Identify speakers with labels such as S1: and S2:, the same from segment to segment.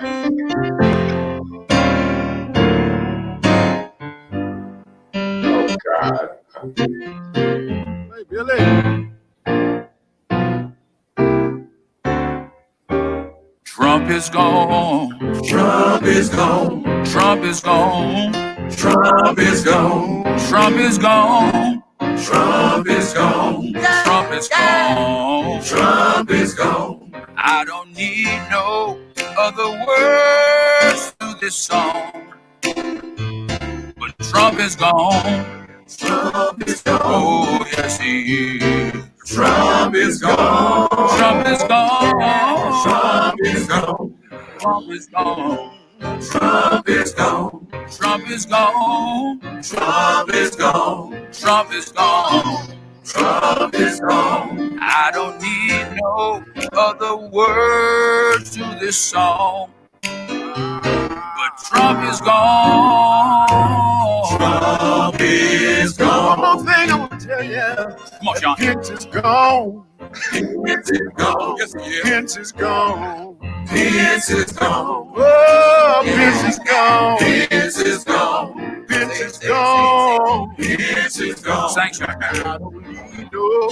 S1: Oh God.
S2: Hey, Billy.
S3: Trump is gone.
S1: Trump is gone.
S3: Trump is gone.
S1: Trump is gone.
S3: Trump is gone.
S1: Trump is gone.
S3: Trump is gone.
S1: Trump is gone.
S3: I don't need no other words to this song. But Trump is gone.
S1: Trump is gone.
S3: Oh, yes, he is.
S1: Trump is gone.
S3: Trump is gone.
S1: Trump is gone.
S3: Trump is gone.
S1: Trump is gone.
S3: Trump is gone.
S1: Trump is gone.
S3: Trump is gone.
S1: Trump is gone.
S3: I don't need no other words to this song. But Trump is gone.
S1: Trump is gone.
S2: One more thing I want to tell you.
S3: Come on, Sean.
S2: Pence is gone.
S1: Pence is gone.
S3: Yes, yeah.
S2: Pence is gone.
S1: Pence is gone.
S2: Oh, Pence is gone.
S1: Pence is gone.
S2: Pence is gone.
S1: Pence is gone.
S3: Thanks, Sean.
S2: I don't need no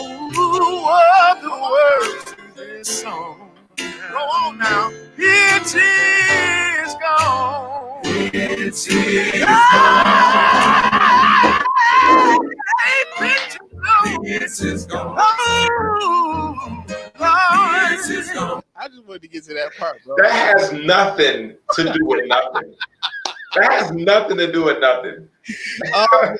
S2: other words to this song. Go on now. Pence is gone.
S1: Pence is gone.
S2: Hey, Pence is gone.
S1: Pence is gone.
S2: Oh,
S1: Pence is
S2: Lord.
S1: gone.
S2: I just wanted to get to that part, bro.
S1: That has nothing to do with nothing. That has nothing to do with nothing.
S2: I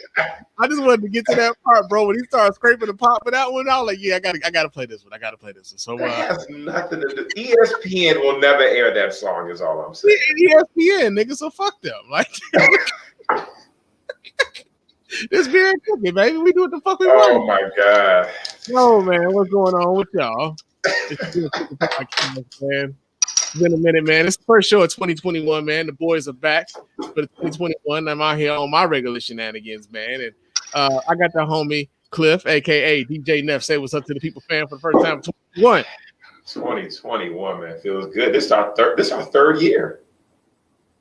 S2: just wanted to get to that part, bro. When he started scraping the pot for that one, I was like, yeah, I gotta play this one. I gotta play this one. So
S1: That has nothing to do. ESPN will never air that song, is all I'm saying.
S2: ESPN, nigga, so fuck them. Like this beer and cookie, baby. We do what the fuck we
S1: Oh
S2: want.
S1: my God.
S2: Oh man, what's going on with y'all? It's Beer and Cookie Podcast, man. It's been a minute, man. It's the first show of 2021, man. The boys are back for the 2021. I'm out here on my regular shenanigans, man. And I got the homie Cliff, aka DJ Neff. Say what's up to the people fan for the first time. 21.
S1: 2021, man, feels good. This is our third year.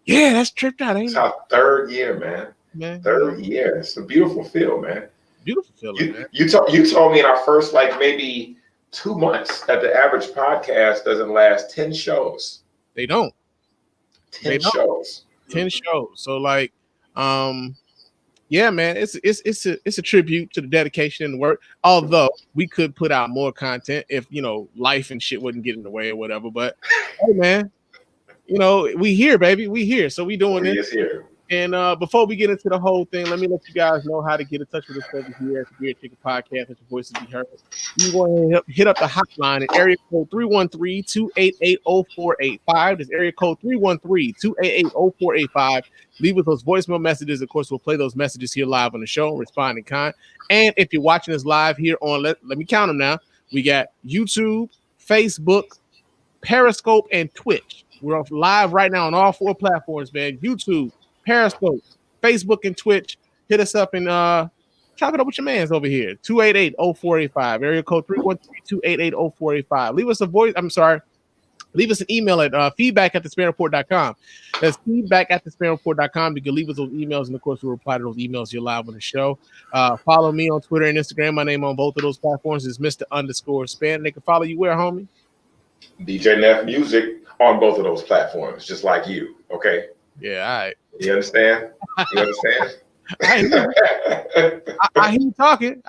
S2: Yeah, that's tripped out, ain't
S1: It's
S2: it?
S1: our third year, man.
S2: Man,
S1: Third year. It's a beautiful feel, man.
S2: beautiful feeling, man.
S1: You told me in our first maybe 2 months that the average podcast doesn't last 10 shows.
S2: They don't.
S1: 10 shows.
S2: 10 shows. So like, yeah, man, it's a tribute to the dedication and the work. Although we could put out more content if life and shit wouldn't get in the way or whatever. But hey, man, we here, baby. We here. So we doing it.
S1: Here.
S2: And before we get into the whole thing, let me let you guys know how to get in touch with us over here at the Beer Chicken Podcast. Let your voices be heard. You want to hit up the hotline at area code 313-288-0485. That's area code 313-288-0485. Leave us those voicemail messages. Of course, we'll play those messages here live on the show and respond in kind. And if you're watching us live here on, let me count them now. We got YouTube, Facebook, Periscope, and Twitch. We're live right now on all 4 platforms, man. YouTube, Periscope, Facebook, and Twitch. Hit us up and chop it up with your mans over here. 288-0485. Area code 313-288-0485. Leave us a voice. Leave us an email at feedback@thespanreport.com. That's feedback@thespanreport.com. You can leave us those emails, and of course, we'll reply to those emails here live on the show. Follow me on Twitter and Instagram. My name on both of those platforms is Mr._Spann. They can follow you where, homie?
S1: DJ Neff Music on both of those platforms, just like you. Okay.
S2: Yeah, all right.
S1: You understand? You understand?
S2: I hear you talking.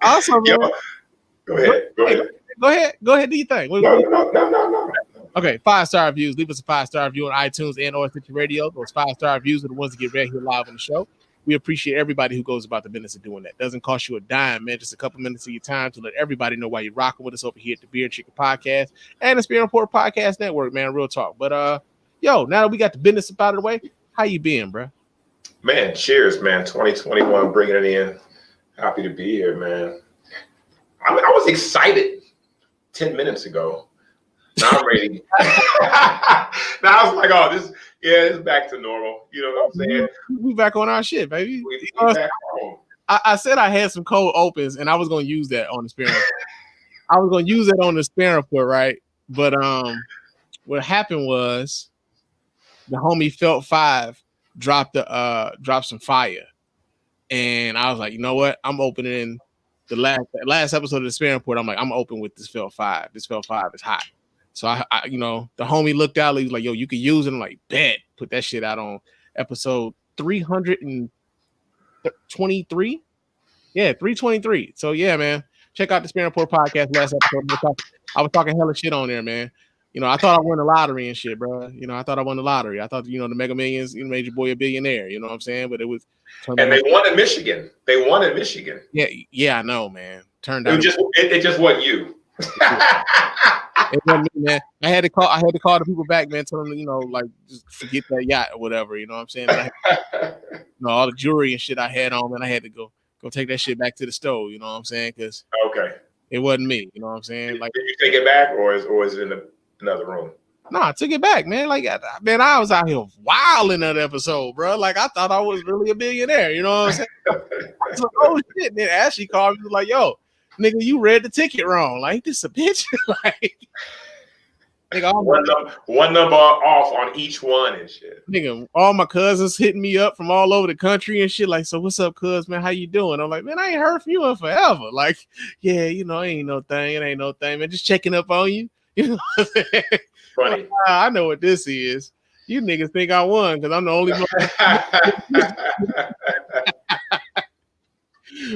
S2: Awesome, man.
S1: Yo, go ahead.
S2: Go ahead. Do your thing.
S1: No.
S2: Okay, 5-star reviews. Leave us a 5-star review on iTunes and or Stitcher Radio. Those 5-star reviews are the ones that get read here live on the show. We appreciate everybody who goes about the business of doing that. Doesn't cost you a dime, man. Just a couple minutes of your time to let everybody know why you're rocking with us over here at the Beer and Chicken Podcast and the Spann Report Podcast Network, man. Real talk. But yo, now that we got the business up out of the way, how you been, bro?
S1: Man, cheers, man. 2021, bringing it in. Happy to be here, man. I was excited 10 minutes ago. Now I'm ready. Now I was like, it's back to normal. You know what I'm saying?
S2: We back on our shit, baby.
S1: We back home.
S2: I said I had some cold opens, and I was going to use that on the Spann Report. I was going to use it on the Spann Report, right? But what happened was the homie Felt 5 dropped some fire. And I was like, you know what? I'm opening the last episode of the Spann Report. I'm like, I'm open with this Felt 5. This Felt 5 is hot. So I the homie looked out, he was like, yo, you can use it. I'm like, bet. Put that shit out on episode 323. Yeah, 323. So yeah, man. Check out the Spann Report podcast last episode. I was talking hella shit on there, man. I thought I won the lottery and shit, bro. I thought I won the lottery. I thought, the Mega Millions, made your boy a billionaire. You know what I'm saying? But it was.
S1: And they won in Michigan.
S2: Yeah, I know, man. Turned out.
S1: It just wasn't you.
S2: It wasn't me, man. I had to call the people back, man. Tell them, like, just forget that yacht or whatever. You know what I'm saying? All the jewelry and shit I had on, man. I had to go take that shit back to the store. You know what I'm saying? Because it wasn't me. You know what I'm saying? Like,
S1: did you take it back, or is it in another room?
S2: No, I took it back, man. Like, man, I was out here wild in that episode, bro. Like, I thought I was really a billionaire. You know what I'm saying? I was like, oh shit. Then Ashley called me, like, yo, nigga, you read the ticket wrong. Like, this a bitch. Like, nigga,
S1: one number off on each one and shit.
S2: Nigga, all my cousins hitting me up from all over the country and shit. Like, so what's up, cuz, man? How you doing? I'm like, man, I ain't heard from you in forever. Like, yeah, ain't no thing. It ain't no thing, man. Just checking up on you. You know what I'm saying?
S1: Funny.
S2: Like, I know what this is. You niggas think I won because I'm the only one.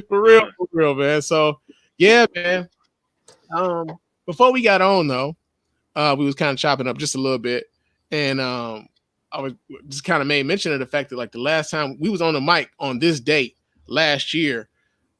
S2: For real, man. So yeah, man. Before we got on though, we was kind of chopping up just a little bit, and I was just kind of made mention of the fact that, like, the last time we was on the mic on this date last year,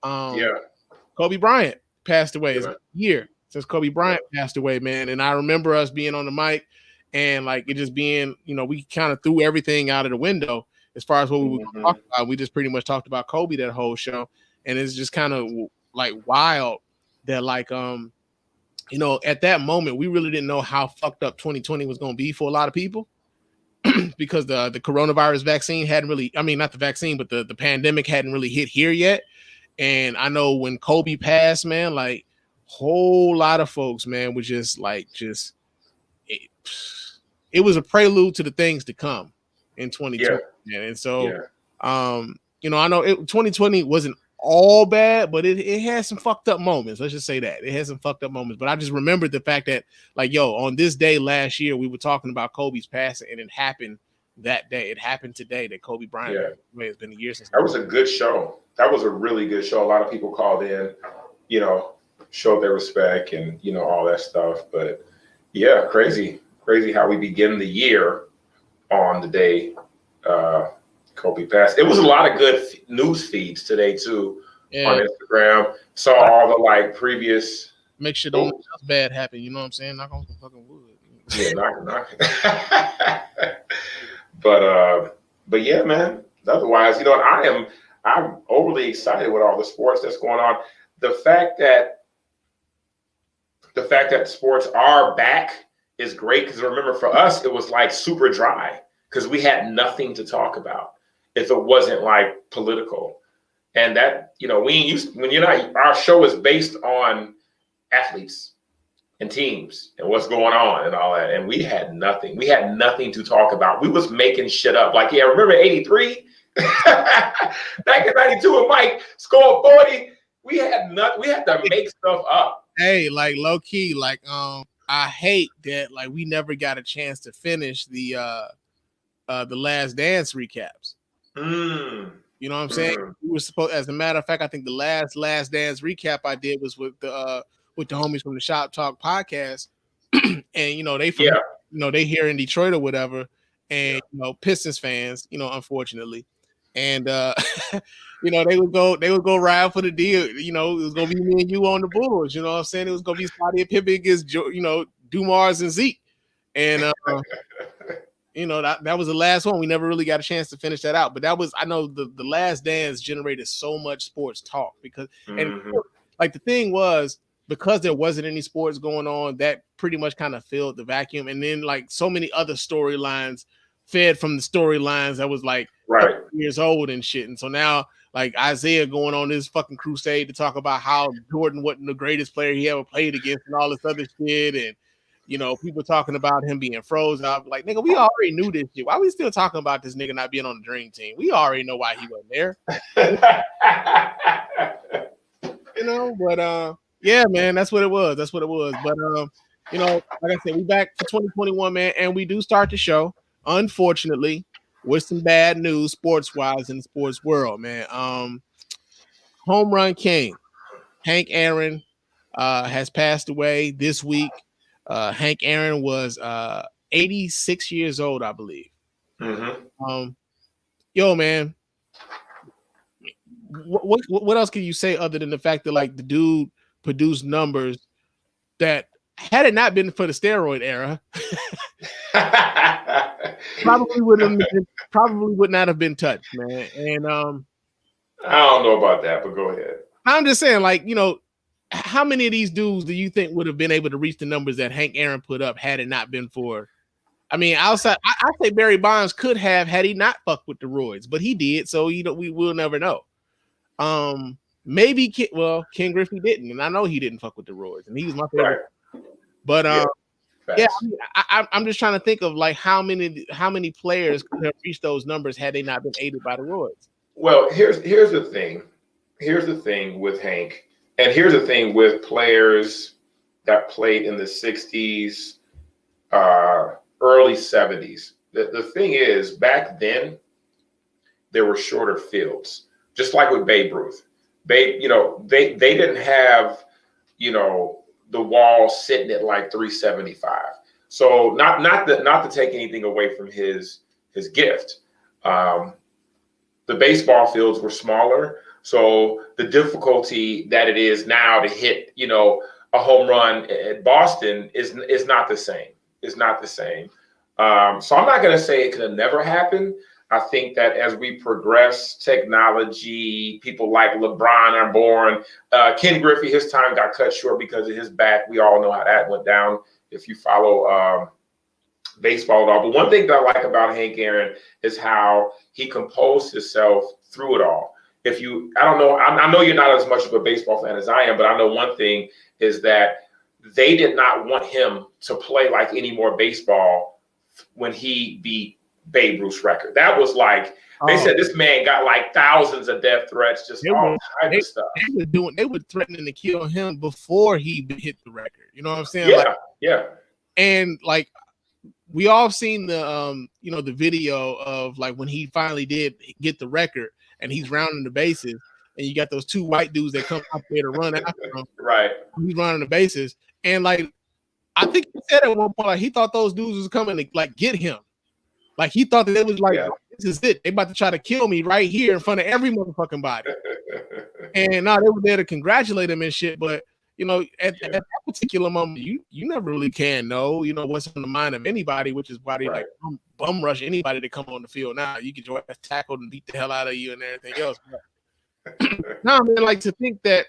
S2: Kobe Bryant passed away. It's a year since Kobe Bryant passed away, man. And I remember us being on the mic and, like, it just being, we kind of threw everything out of the window as far as what we were going to talk about. We just pretty much talked about Kobe that whole show. And it's just kind of like wild that, like, at that moment, we really didn't know how fucked up 2020 was going to be for a lot of people because the coronavirus vaccine hadn't really, not the vaccine, but the pandemic hadn't really hit here yet. And I know when Kobe passed, man, like, whole lot of folks, man, was just it was a prelude to the things to come in 2020. Yeah. And so, I know 2020 wasn't all bad, but it had some fucked up moments. Let's just say that it had some fucked up moments. But I just remembered the fact that, like, on this day last year, we were talking about Kobe's passing, and it happened that day. It happened today that Kobe Bryant. Yeah. It's been a year since.
S1: That was a good show. That was a really good show. A lot of people called in, showed their respect and, all that stuff. But yeah, crazy how we begin the year on the day Kobe passed. It was a lot of good news feeds today too on Instagram. Saw all the, like, previous.
S2: Make sure don't let nothing bad happen. You know what I'm saying? Knock on some fucking wood.
S1: Yeah, knock. But yeah, man. Otherwise, I'm overly excited with all the sports that's going on. The fact that sports are back is great, because remember, for us, it was like super dry because we had nothing to talk about if it wasn't, like, political. And that, our show is based on athletes and teams and what's going on and all that. And we had nothing. We had nothing to talk about. We was making shit up. Like, remember 83? Back in 92 and Mike scored 40. We had to make stuff up.
S2: Hey, like, low key, like, I hate that, like, we never got a chance to finish the Last Dance recaps. You know what I'm saying? We were supposed, as a matter of fact, I think the last Dance recap I did was with the homies from the Shop Talk podcast, and they they here in Detroit or whatever, and Pistons fans, unfortunately, and they would go ride for the deal. It was gonna be me and you on the Bulls. You know what I'm saying? It was gonna be Scottie and Pippen against Dumars and Zeke, and that was the last one. We never really got a chance to finish that out. But that was, I know the Last Dance generated so much sports talk because, and like, the thing was, because there wasn't any sports going on, that pretty much kind of filled the vacuum. And then, like, so many other storylines fed from the storylines that was, like, years old and shit. And so now, like, Isaiah going on this fucking crusade to talk about how Jordan wasn't the greatest player he ever played against and all this other shit. And people talking about him being frozen. I'm like, nigga, we already knew this shit. Why are we still talking about this nigga not being on the dream team? We already know why he wasn't there. But yeah, man, that's what it was. But like I said, we back for 2021, man, and we do start the show, unfortunately, with some bad news sports-wise in the sports world, man. Home run king, Hank Aaron, has passed away this week. Hank Aaron was 86 years old, I believe.
S1: Mm-hmm.
S2: Yo, man, what else can you say other than the fact that like the dude produced numbers that, had it not been for the steroid era, probably would not have been touched, man. And
S1: I don't know about that, but go ahead.
S2: I'm just saying, like, how many of these dudes do you think would have been able to reach the numbers that Hank Aaron put up had it not been for? I mean, outside, I say Barry Bonds could have had he not fucked with the roids, but he did, so we will never know. Maybe Ken Griffey didn't, and I know he didn't fuck with the roids, and he was my favorite. Right. But I'm just trying to think of like how many players could have reached those numbers had they not been aided by the roids.
S1: Well, here's the thing. Here's the thing with Hank, and here's the thing with players that played in the 60s, early 70s. The thing is, back then, there were shorter fields, just like with Babe Ruth. They didn't have, the wall sitting at like 375. So not to take anything away from his gift. The baseball fields were smaller, so the difficulty that it is now to hit, a home run at Boston is not the same. It's not the same. So I'm not going to say it could have never happened. I think that as we progress technology, people like LeBron are born. Ken Griffey, his time got cut short because of his back. We all know how that went down if you follow baseball at all. But one thing that I like about Hank Aaron is how he composed himself through it all. I know you're not as much of a baseball fan as I am, but I know one thing is that they did not want him to play like any more baseball when he beat Babe Ruth's record. That was like, they said this man got like thousands of death threats, just all type of stuff.
S2: They were threatening to kill him before he hit the record. You know what I'm saying?
S1: Yeah.
S2: And like, we all seen the the video of like when he finally did get the record and he's rounding the bases and you got those two white dudes that come out there to run after him.
S1: Right.
S2: He's running the bases. And like, I think he said at one point, like he thought those dudes was coming to like get him. Like he thought that it was like, This is it. They about to try to kill me right here in front of every motherfucking body. And now they were there to congratulate him and shit. But at that particular moment, you never really can know, what's on the mind of anybody, which is why they like bum rush anybody to come on the field. Now you get your ass tackled and beat the hell out of you and everything else. No, man, like to think that,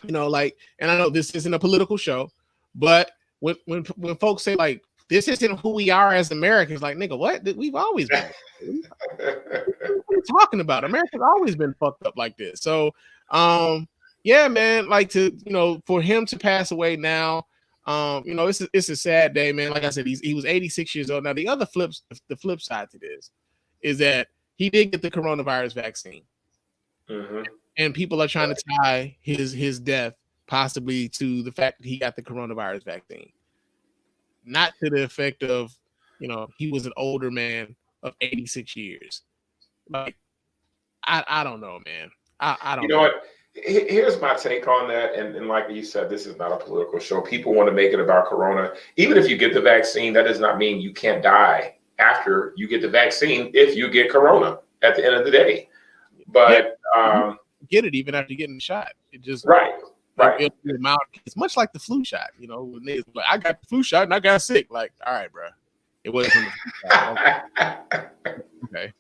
S2: and I know this isn't a political show, but when folks say like, this isn't who we are as Americans. Like, nigga, what? We've always been. What are you talking about? America's always been fucked up like this. So, yeah, man, like for him to pass away now, it's a sad day, man. Like I said, he was 86 years old. Now, the flip side to this is that he did get the coronavirus vaccine.
S1: Mm-hmm.
S2: And people are trying to tie his death possibly to the fact that he got the coronavirus vaccine. Not to the effect of, he was an older man of 86 years. Like, I don't know, man. I don't know.
S1: You know what? Here's my take on that. And like you said, this is not a political show. People want to make it about Corona. Even if you get the vaccine, that does not mean you can't die after you get the vaccine if you get Corona at the end of the day. But
S2: get it even after getting the shot. It just
S1: right.
S2: It's much like the flu shot, when they like, I got the flu shot and I got sick. Like, all right, bro, it wasn't the flu shot. Okay.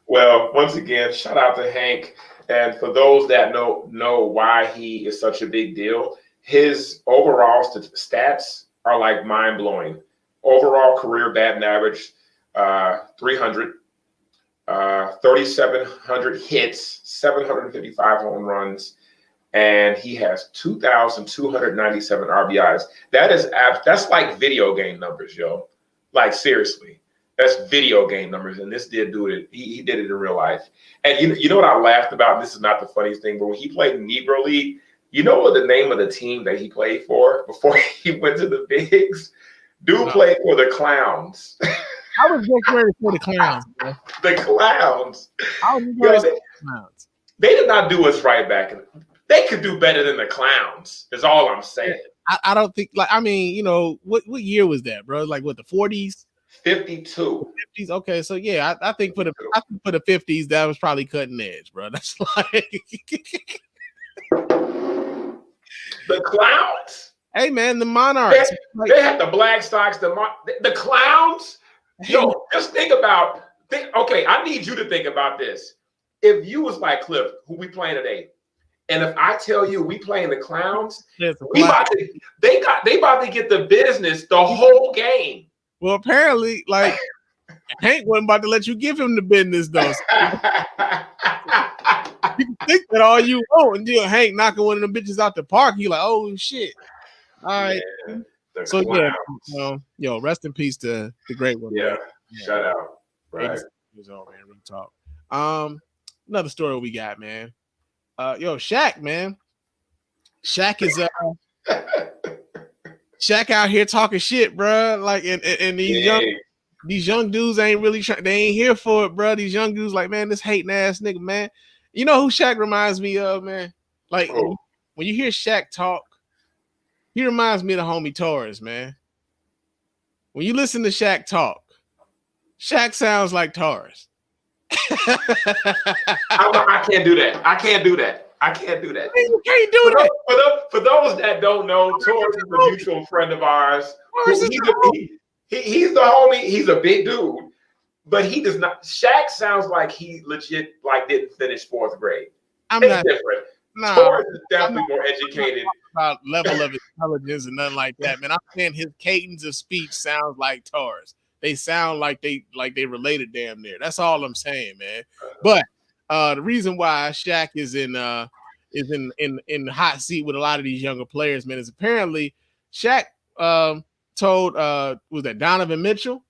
S1: Well, once again, shout out to Hank, and for those that know why he is such a big deal, his overall stats are like mind blowing. Overall career batting average, 300, 3,700 hits, 755 home runs. and he has 2,297 RBIs. That's like video game numbers, yo. Like seriously, that's video game numbers. And this did do it. He did it in real life. And you know what I laughed about? This is not the funniest thing, but when he played in Negro League, you know what the name of the team that he played for before he went to the bigs? Dude played for the Clowns.
S2: I was just ready for the Clowns, bro.
S1: The Clowns.
S2: I was ready for the Clowns.
S1: They did not do us right back. They could do better than the Clowns, is all I'm saying.
S2: I don't think, like, I mean, you know, what year was that, bro? Like, what, the 40s?
S1: 52.
S2: 50s? Okay, so yeah, I think for the 50s, that was probably cutting edge, bro. That's like
S1: the Clowns.
S2: Hey man, the Monarchs.
S1: They had the Black Sox, the Clowns. Yo, just think about. Okay, I need you to think about this. If you was like Cliff, who we playing today, and if I tell you we playing the Clowns, they about to get the business the whole game.
S2: Well, apparently, like Hank wasn't about to let you give him the business, though. You can think that all you want, and Hank knocking one of them bitches out the park. You like, oh shit. All right.
S1: Yeah,
S2: so Clowns. Yeah, rest in peace to the great one.
S1: Yeah, shout out. Right.
S2: Years old, man. Real talk. Another story we got, man. Shaq, man. Shaq is Shaq out here talking shit, bro. Like, and these young dudes ain't really trying. They ain't here for it, bro. These young dudes, like, man, this hating ass nigga, man. You know who Shaq reminds me of, man? Like, when you hear Shaq talk, he reminds me of the homie Torres, man. When you listen to Shaq talk, Shaq sounds like Torres.
S1: I can't do that. I can't do that.
S2: You can't do that.
S1: For those that don't know, Torres is a mutual friend of ours. He's the homie. He's a big dude, but he does not. Shaq sounds like he legit like didn't finish fourth grade. It's different. No, Torres is definitely more educated.
S2: About level of intelligence and nothing like that, man. I'm saying his cadence of speech sounds like Torres. They sound like they related damn near. That's all I'm saying, man. But the reason why Shaq is in the hot seat with a lot of these younger players, man, is apparently Shaq told was that Donovan Mitchell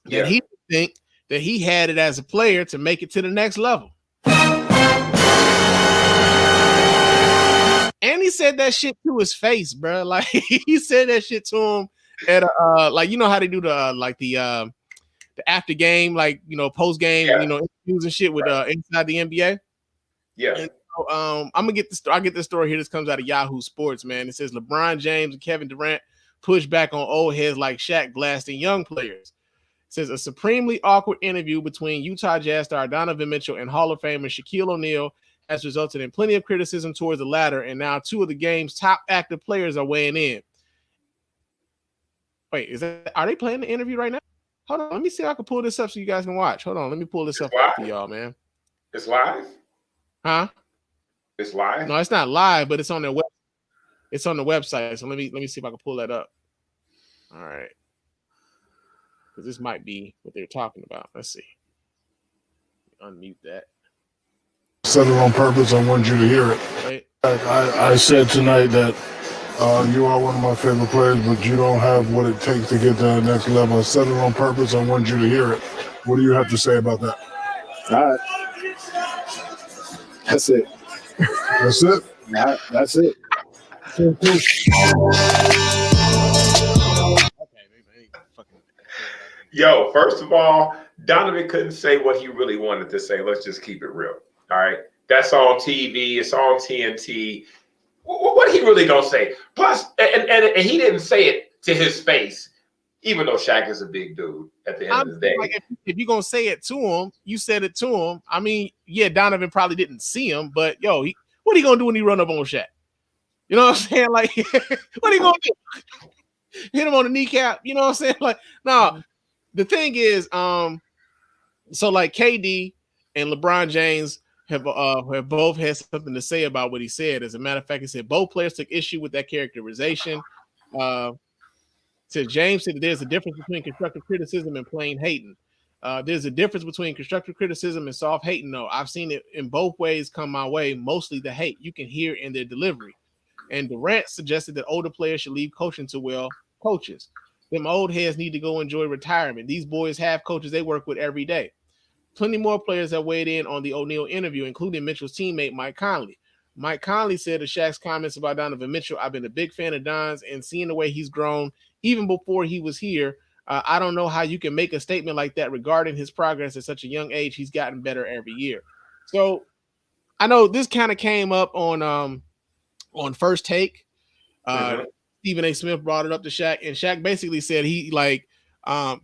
S2: that he think that he had it as a player to make it to the next level. And he said that shit to his face, bro. Like he said that shit to him at like, you know how they do the after game, like, you know, post game, you know, interviews and shit with inside the NBA.
S1: Yeah.
S2: And so, I'm gonna get I get this story here. This comes out of Yahoo Sports, man. It says LeBron James and Kevin Durant push back on old heads like Shaq blasting young players. It says a supremely awkward interview between Utah Jazz star Donovan Mitchell and Hall of Famer Shaquille O'Neal has resulted in plenty of criticism towards the latter, and now two of the game's top active players are weighing in. Wait, are they playing the interview right now? Hold on, let me see if I can pull this up so you guys can watch. Hold on, let me pull this up for y'all, man.
S1: It's live?
S2: Huh?
S1: It's live?
S2: No, it's not live, but it's on their web. It's on the website. So let me see if I can pull that up. All right. Because this might be what they're talking about. Let's see. Unmute that.
S4: Said it on purpose. I wanted you to hear it.
S2: Wait.
S4: I said tonight that you are one of my favorite players, but you don't have what it takes to get to the next level. I said it on purpose. I wanted you to hear it. What do you have to say about that?
S5: All right. That's it.
S4: That's it?
S5: All right. That's it.
S1: Yo, first of all, Donovan couldn't say what he really wanted to say. Let's just keep it real. All right. That's on TV. It's on TNT. What he really gonna say? Plus, and he didn't say it to his face, even though Shaq is a big dude at the end of the day.
S2: Like if you're gonna say it to him, you said it to him. I mean, yeah, Donovan probably didn't see him, but yo, what are he gonna do when he run up on Shaq? You know what I'm saying? Like, what are you gonna do? Hit him on the kneecap? You know what I'm saying? Like, no. The thing is, so like KD and LeBron James have both had something to say about what he said. As a matter of fact, he said both players took issue with that characterization. Said James said that there's a difference between constructive criticism and plain hating. There's a difference between constructive criticism and soft hating, though. I've seen it in both ways come my way, mostly the hate. You can hear in their delivery. And Durant suggested that older players should leave coaching to coaches. Them old heads need to go enjoy retirement. These boys have coaches they work with every day. Plenty more players have weighed in on the O'Neal interview, including Mitchell's teammate Mike Conley. Mike Conley said to Shaq's comments about Donovan Mitchell, I've been a big fan of Don's and seeing the way he's grown even before he was here. I don't know how you can make a statement like that regarding his progress at such a young age. He's gotten better every year. So I know this kind of came up on First Take. Stephen A. Smith brought it up to Shaq, and Shaq basically said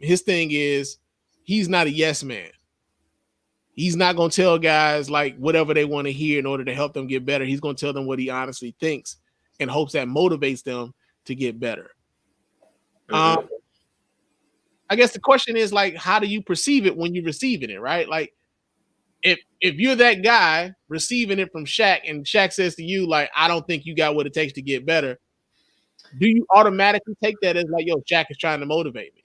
S2: his thing is he's not a yes man. He's not going to tell guys like whatever they want to hear in order to help them get better. He's going to tell them what he honestly thinks and hopes that motivates them to get better. I guess the question is like, how do you perceive it when you're receiving it, right? Like if you're that guy receiving it from Shaq and Shaq says to you, like, I don't think you got what it takes to get better, do you automatically take that as like, yo, Shaq is trying to motivate me?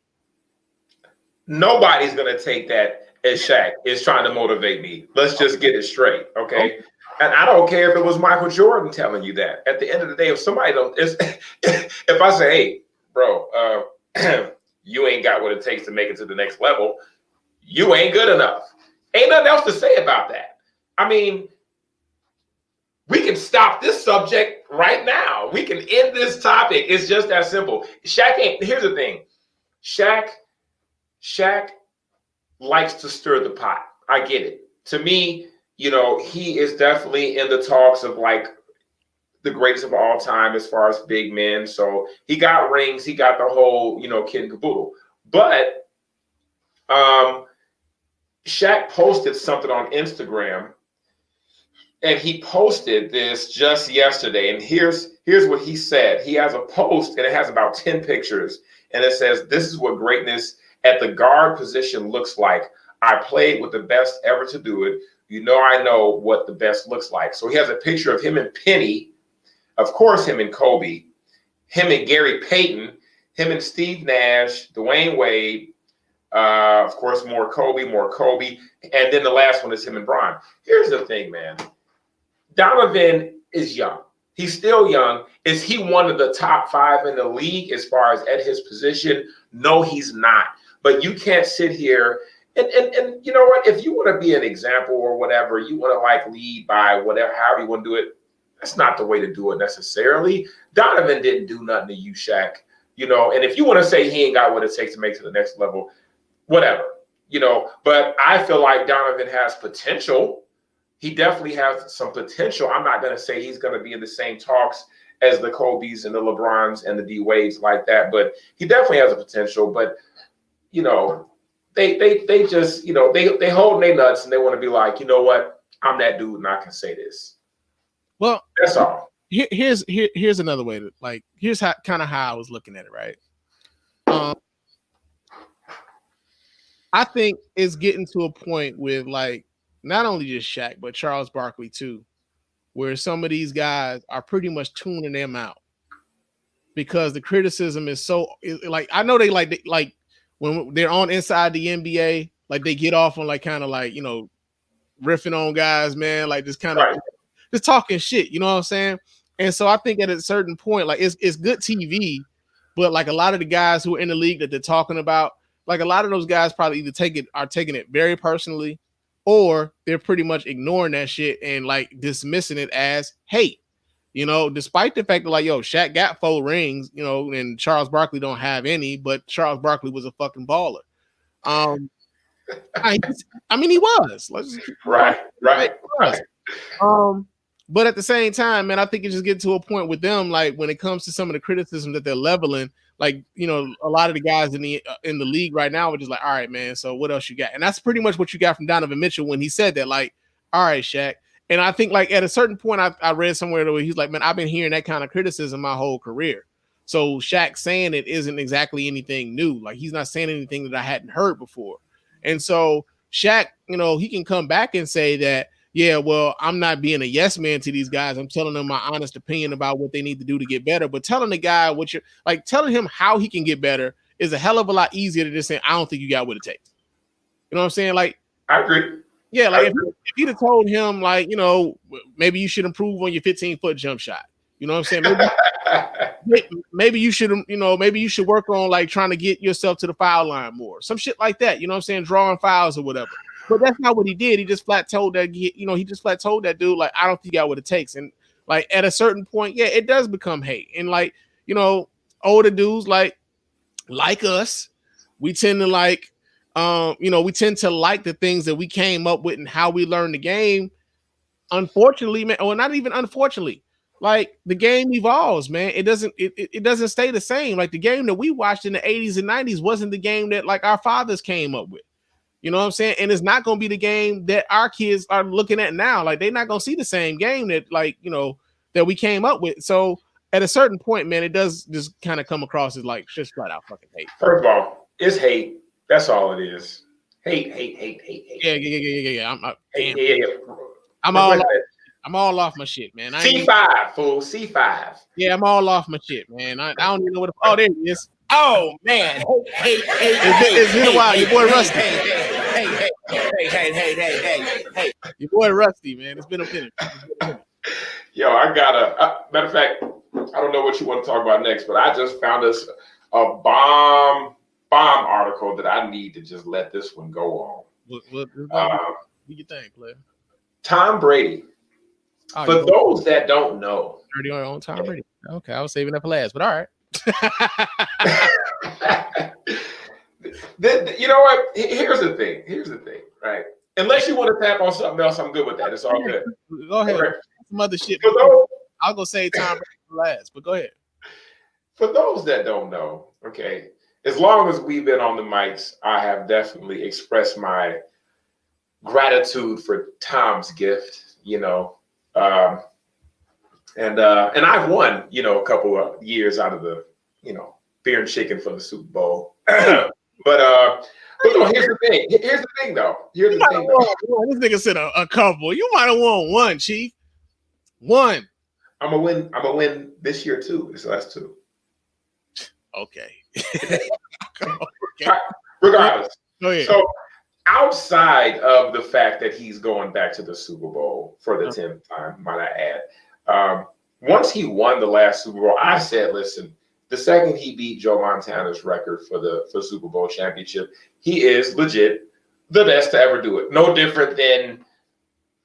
S1: Nobody's going to take that as Shaq is trying to motivate me. Let's just get it straight, okay? And I don't care if it was Michael Jordan telling you that. At the end of the day, if somebody don't, if I say, hey, bro, you ain't got what it takes to make it to the next level, you ain't good enough. Ain't nothing else to say about that. I mean, we can stop this subject right now. We can end this topic. It's just that simple. Shaq ain't, here's the thing. Shaq likes to stir the pot. I get it. To me, you know, he is definitely in the talks of like the greatest of all time as far as big men. So he got rings. He got the whole, you know, kid and caboodle. But Shaq posted something on Instagram, and he posted this just yesterday. And here's what he said. He has a post, and it has about 10 pictures. And it says, this is what greatness at the guard position looks like. I played with the best ever to do it. You know, I know what the best looks like. So he has a picture of him and Penny, of course, him and Kobe, him and Gary Payton, him and Steve Nash, Dwayne Wade, of course, more Kobe. And then the last one is him and Bron. Here's the thing, man. Donovan is young. He's still young. Is he one of the top 5 in the league as far as at his position? No, he's not. But you can't sit here and you know what? If you want to be an example or whatever, you want to like lead by whatever, however you want to do it, that's not the way to do it necessarily. Donovan didn't do nothing to you, Shaq. You know, and if you want to say he ain't got what it takes to make it to the next level, whatever, you know, but I feel like Donovan has potential. He definitely has some potential. I'm not going to say he's going to be in the same talks as the Kobe's and the LeBrons and the D Wades like that, but he definitely has a potential. But, you know, they just, you know, they hold their nuts and they want to be like, you know what, I'm that dude and I can say this.
S2: Well,
S1: that's all.
S2: Here's another way to like, here's how I was looking at it, right? I think it's getting to a point with like not only just Shaq, but Charles Barkley too, where some of these guys are pretty much tuning them out because the criticism is so like, I know they like when they're on Inside the NBA, like they get off on like kind of like, you know, riffing on guys, man, like just kind of just talking shit, you know what I'm saying? And so I think at a certain point, like it's good TV, but like a lot of the guys who are in the league that they're talking about, like a lot of those guys probably either are taking it very personally, or they're pretty much ignoring that shit and like dismissing it as hate, you know, despite the fact that like, yo, Shaq got 4 rings, you know, and Charles Barkley don't have any, but Charles Barkley was a fucking baller. I mean, he was.
S1: Right.
S2: But at the same time, man, I think it just gets to a point with them, like when it comes to some of the criticism that they're leveling, like, you know, a lot of the guys in the league right now are just like, all right, man, so what else you got? And that's pretty much what you got from Donovan Mitchell when he said that, like, all right, Shaq. And I think like at a certain point, I read somewhere where he's like, man, I've been hearing that kind of criticism my whole career. So Shaq saying it isn't exactly anything new. Like he's not saying anything that I hadn't heard before. And so Shaq, you know, he can come back and say that, yeah, well, I'm not being a yes man to these guys. I'm telling them my honest opinion about what they need to do to get better. But telling the guy what you're like, telling him how he can get better is a hell of a lot easier than just saying, I don't think you got what it takes. You know what I'm saying? Like,
S1: I agree.
S2: Yeah, like if you'd have told him, like, you know, maybe you should improve on your 15-foot jump shot. You know what I'm saying? Maybe you should, you know, maybe you should work on like trying to get yourself to the foul line more. Some shit like that. You know what I'm saying? Drawing fouls or whatever. But that's not what he did. He just flat told that, you know, he just flat told that dude, like, I don't think you got what it takes. And like at a certain point, yeah, it does become hate. And like, you know, older dudes like us, we tend to like, you know, we tend to like the things that we came up with and how we learned the game. Unfortunately, man, or not even unfortunately, like the game evolves, man. It doesn't stay the same. Like the game that we watched in the 80s and 90s wasn't the game that like our fathers came up with. You know what I'm saying? And it's not going to be the game that our kids are looking at now. Like they're not going to see the same game that, like, you know, that we came up with. So at a certain point, man, it does just kind of come across as like just flat out fucking hate.
S1: First of all, it's hate. That's all it is. Hate.
S2: Yeah.
S1: I'm
S2: all off my shit, man.
S1: C5, fool. C5.
S2: Yeah, I'm all off my shit, man. I don't even know what. Oh, there it is.
S3: Oh man! Hey!
S2: It's been a while. Your boy Rusty.
S3: Hey!
S2: Your boy Rusty, man. It's been a minute.
S1: Yo, I got a matter of fact. I don't know what you want to talk about next, but I just found us a bomb article that I need to just let this one go on.
S2: What you think, player?
S1: Tom Brady. For those that don't know,
S2: 30 on your own Tom Brady. Okay, I was saving that for last, but all right.
S1: You know what? Here's the thing, right? Unless you want to tap on something else, I'm good with that. It's all good.
S2: Go ahead.
S1: Okay.
S2: Some other shit. I'll go say Tom Brady for last, but go ahead.
S1: For those that don't know, okay, as long as we've been on the mics, I have definitely expressed my gratitude for Tom's gift, you know. And I've won, you know, a couple of years out of the, you know, beer and chicken for the Super Bowl. but no, here's the thing. Here's the thing, though. This
S2: nigga said a couple. You might have won one, Chief. One.
S1: I'm gonna win this year too. So that's two.
S2: Okay.
S1: Regardless.
S2: Go ahead.
S1: So outside of the fact that he's going back to the Super Bowl for the 10th time, might I add, once he won the last Super Bowl, I said, listen, the second he beat Joe Montana's record for Super Bowl championship, he is legit the best to ever do it. No different than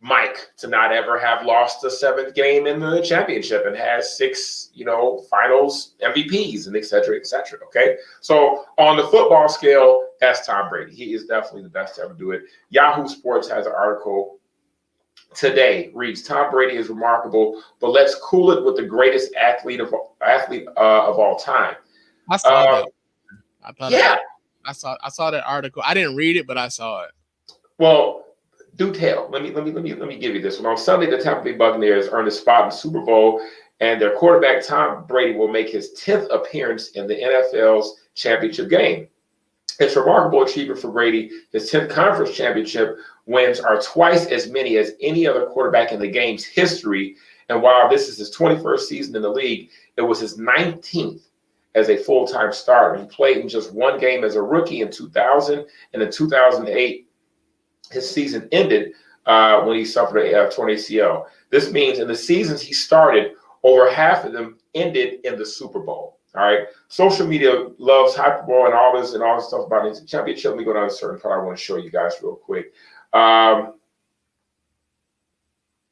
S1: Mike to not ever have lost the 7th game in the championship and has 6, you know, finals MVPs and et cetera, okay? So on the football scale, that's Tom Brady. He is definitely the best to ever do it. Yahoo Sports has an article today, reads, Tom Brady is remarkable, but let's cool it with the greatest athlete of all time.
S2: I saw
S1: that.
S2: I saw that article. I didn't read it, but I saw it.
S1: Well, do tell. Let me give you this one. On Sunday, the Tampa Bay Buccaneers earned a spot in the Super Bowl, and their quarterback Tom Brady will make his 10th appearance in the NFL's championship game. It's a remarkable achievement for Brady. His 10th conference championship wins are twice as many as any other quarterback in the game's history. And while this is his 21st season in the league, it was his 19th as a full-time starter. He played in just one game as a rookie in 2000, and in 2008, his season ended when he suffered a torn ACL. This means in the seasons he started, over half of them ended in the Super Bowl. All right. Social media loves hyperbole and all this stuff about the championship. Let me go down to a certain part I want to show you guys real quick.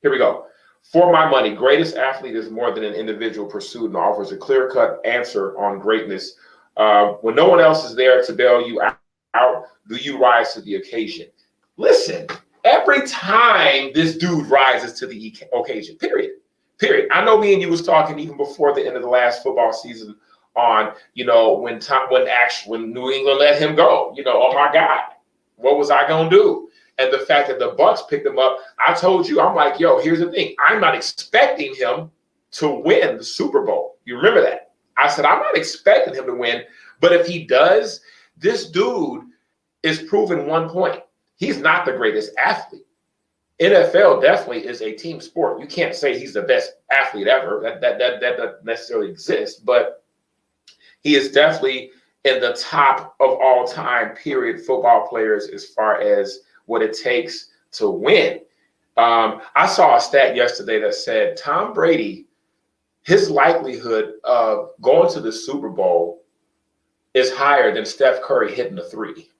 S1: Here we go. For my money, greatest athlete is more than an individual pursuit and offers a clear-cut answer on greatness. When no one else is there to bail you out, do you rise to the occasion? Listen, every time this dude rises to the occasion, period. I know me and you was talking even before the end of the last football season on, you know, when New England let him go, you know, oh my God, what was I gonna do? And the fact that the Bucks picked him up, I told you, I'm like, yo, here's the thing. I'm not expecting him to win the Super Bowl. You remember that? I said, I'm not expecting him to win, but if he does, this dude is proving one point. He's not the greatest athlete. NFL definitely is a team sport. You can't say he's the best athlete ever. That doesn't necessarily exist, but he is definitely in the top of all time, period, football players as far as what it takes to win. I saw a stat yesterday that said Tom Brady, his likelihood of going to the Super Bowl is higher than Steph Curry hitting a three.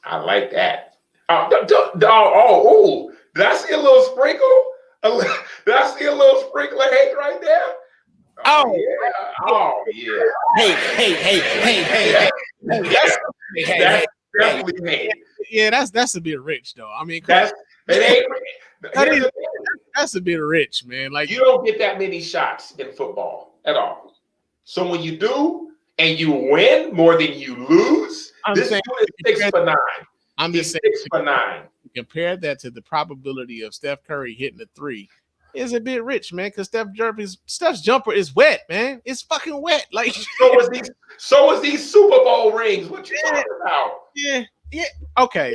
S1: I like that. Did I see a little sprinkle? Did I see a little sprinkle of hate right there?
S2: Oh
S1: Yeah.
S2: Hey.
S1: That's definitely hate.
S2: Yeah, that's a bit rich though. I mean,
S1: That's
S2: a bit rich, man. Like,
S1: you don't get that many shots in football at all. So when you do and you win more than you lose, this dude is 6 for 9.
S2: I'm just saying
S1: 6 for 9.
S2: Compare that to the probability of Steph Curry hitting a three. Is a bit rich, man, because Steph's jumper is wet, man. It's fucking wet. Like,
S1: so was these Super Bowl rings. What you talking about?
S2: Yeah. Okay.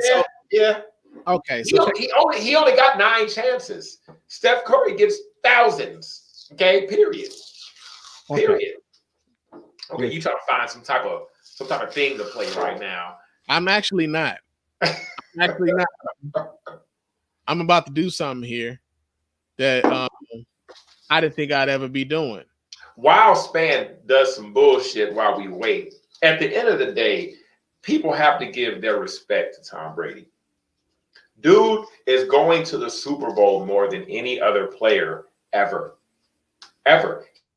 S2: Okay.
S1: So he only got 9 chances. Steph Curry gets thousands. Okay. Period. Okay, you trying to find some type of thing to play right now.
S2: I'm actually not. I'm about to do something here that I didn't think I'd ever be doing.
S1: While Spann does some bullshit while we wait, at the end of the day, people have to give their respect to Tom Brady. Dude is going to the Super Bowl more than any other player ever.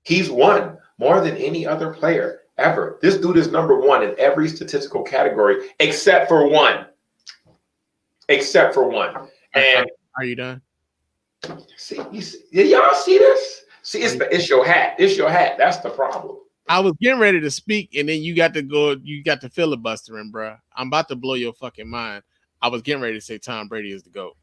S1: He's won more than any other player ever. This dude is number 1 in every statistical category except for one. And
S2: are you done?
S1: See, did y'all see this? See, it's your hat. It's your hat. That's the problem.
S2: I was getting ready to speak, and then you got to filibustering, bro. I'm about to blow your fucking mind. I was getting ready to say Tom Brady is the GOAT.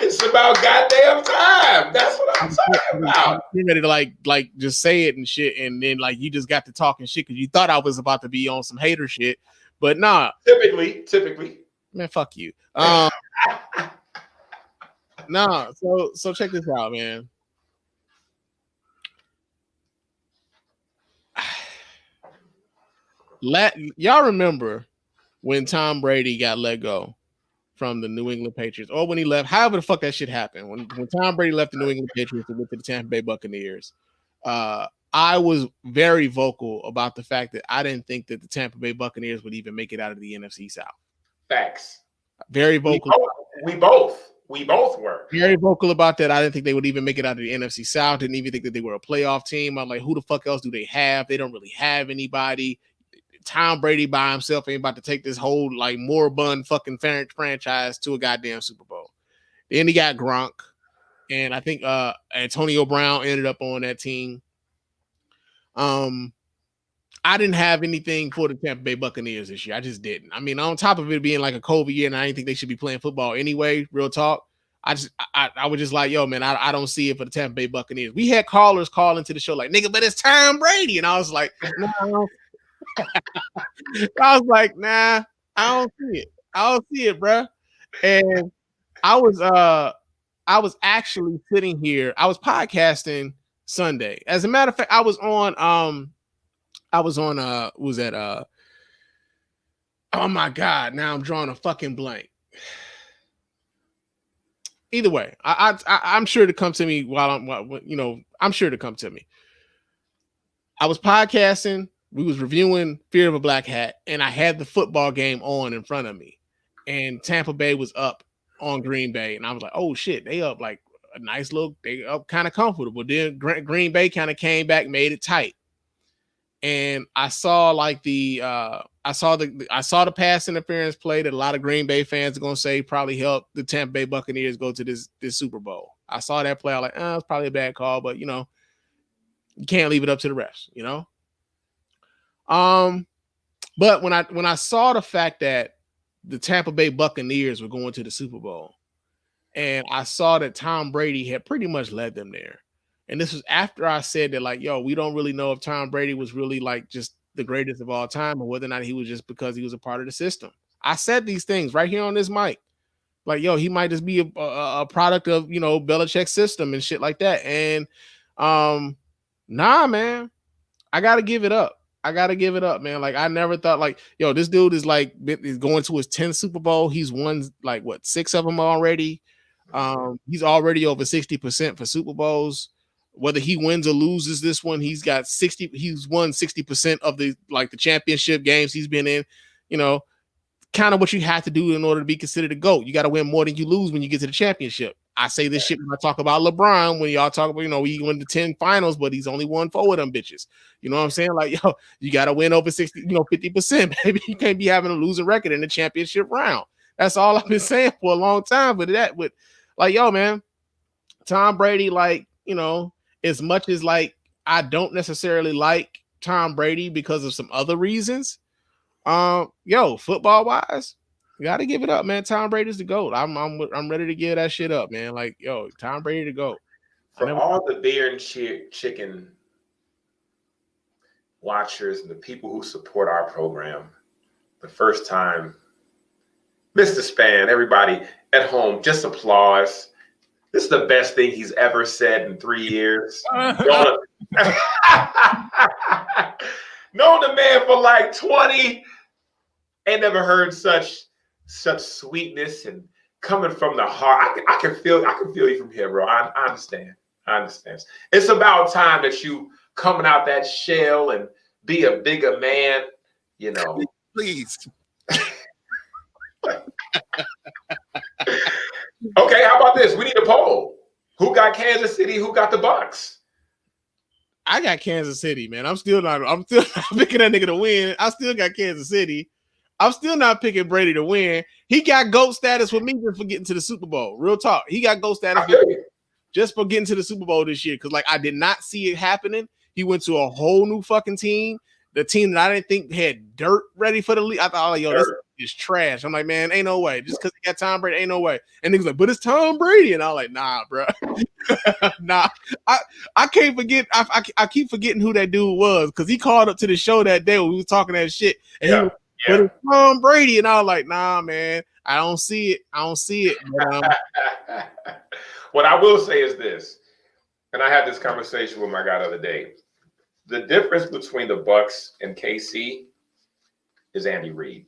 S1: It's about goddamn time. That's what I'm talking about.
S2: You're ready to like just say it and shit, and then like you just got to talking shit because you thought I was about to be on some hater shit, but nah.
S1: Typically.
S2: Man, fuck you. Nah. So check this out, man. Y'all remember when Tom Brady got let go from the New England Patriots, or when he left, however the fuck that shit happened. When Tom Brady left the New England Patriots and went to the Tampa Bay Buccaneers, I was very vocal about the fact that I didn't think that the Tampa Bay Buccaneers would even make it out of the NFC South.
S1: Facts.
S2: Very vocal.
S1: We both were.
S2: Very vocal about that. I didn't think they would even make it out of the NFC South. Didn't even think that they were a playoff team. I'm like, who the fuck else do they have? They don't really have anybody. Tom Brady by himself ain't about to take this whole like moribund fucking franchise to a goddamn Super Bowl. Then he got Gronk, and I think Antonio Brown ended up on that team. I didn't have anything for the Tampa Bay Buccaneers this year. I just didn't. I mean, on top of it being like a COVID year, and I didn't think they should be playing football anyway. Real talk. I was just like, yo, man, I don't see it for the Tampa Bay Buccaneers. We had callers call into the show like, nigga, but it's Tom Brady, and I was like, no. I was like, nah, I don't see it, bro. And I was actually sitting here. I was podcasting Sunday. As a matter of fact, I was on oh my God, now I'm drawing a fucking blank. Either way, I'm sure to come to me I'm sure to come to me. I was podcasting. We was reviewing Fear of a Black Hat, and I had the football game on in front of me, and Tampa Bay was up on Green Bay, and I was like, oh shit, they up like a nice little, they up kind of comfortable. Then Green Bay kind of came back, made it tight, and I saw like I saw the pass interference play that a lot of Green Bay fans are gonna say probably helped the Tampa Bay Buccaneers go to this Super Bowl. I saw that play, I was like, it's probably a bad call, but you can't leave it up to the refs, But when I saw the fact that the Tampa Bay Buccaneers were going to the Super Bowl, and I saw that Tom Brady had pretty much led them there, and this was after I said that, like, yo, we don't really know if Tom Brady was really like just the greatest of all time, or whether or not he was just because he was a part of the system. I said these things right here on this mic. Like, yo, he might just be a product of, you know, Belichick's system and shit like that. And nah, man, I gotta give it up. Man. Like, I never thought, like, yo, this dude is like is going to his 10th Super Bowl. He's won like what 6 of them already. He's already over 60% for Super Bowls. Whether he wins or loses this one, he's won 60% of the championship games he's been in. You know, kind of what you have to do in order to be considered a GOAT. You got to win more than you lose when you get to the championship. I say this shit when I talk about LeBron, when y'all talk about, you know, he won the 10 finals, but he's only won 4 of them bitches. You know what I'm saying? Like, yo, you got to win over 50%, baby. You can't be having a losing record in the championship round. That's all I've been saying for a long time. But like, yo, man, Tom Brady, like, you know, as much as like I don't necessarily like Tom Brady because of some other reasons, yo, football wise, you gotta give it up, man. Tom Brady's the GOAT. I'm ready to give that shit up, man. Like, yo, Tom Brady the GOAT.
S1: For all the beer and chicken watchers and the people who support our program, the first time, Mr. Spann, everybody at home, just applause. This is the best thing he's ever said in 3 years. Known the man for like 20. Ain't never heard such sweetness and coming from the heart. I can feel you from here, bro. I understand. It's about time that you coming out that shell and be a bigger man, you know.
S3: Please.
S1: Okay, how about this? We need a poll. Who got Kansas City? Who got the Bucs?
S2: I got Kansas City, man. I'm still not picking that nigga to win. I still got Kansas City. I'm still not picking Brady to win. He got GOAT status with me just for getting to the Super Bowl. Real talk. He got GOAT status just for getting to the Super Bowl this year. Because, like, I did not see it happening. He went to a whole new fucking team. The team that I didn't think had dirt ready for the league. I thought, like, yo, this is trash. I'm like, man, ain't no way. Just because he got Tom Brady, ain't no way. And niggas like, but it's Tom Brady. And I'm like, nah, bro. Nah. I can't forget. I keep forgetting who that dude was because he called up to the show that day when we was talking that shit. And he was, but it's Tom Brady. And I was like, nah, man, I don't see it. But,
S1: what I will say is this, and I had this conversation with my guy the other day. The difference between the Bucs and KC is Andy Reid.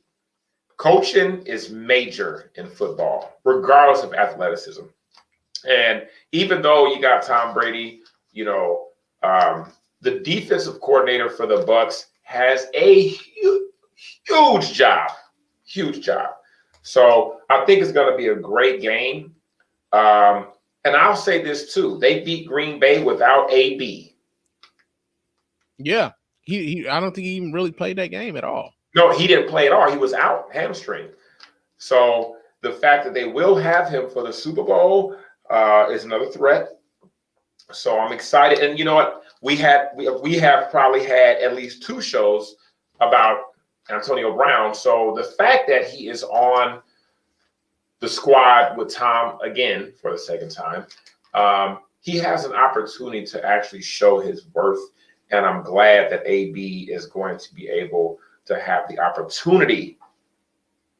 S1: Coaching is major in football, regardless of athleticism. And even though you got Tom Brady, you know, the defensive coordinator for the Bucs has a huge job. So I think it's going to be a great game. And I'll say this too: they beat Green Bay without AB.
S2: Yeah, he I don't think he even really played that game at all.
S1: No, he didn't play at all. He was out, hamstring. So the fact that they will have him for the Super Bowl is another threat. So I'm excited. And you know what? We have probably had at least 2 shows about Antonio Brown. So the fact that he is on the squad with Tom again for the second time, he has an opportunity to actually show his worth. And I'm glad that AB is going to be able to have the opportunity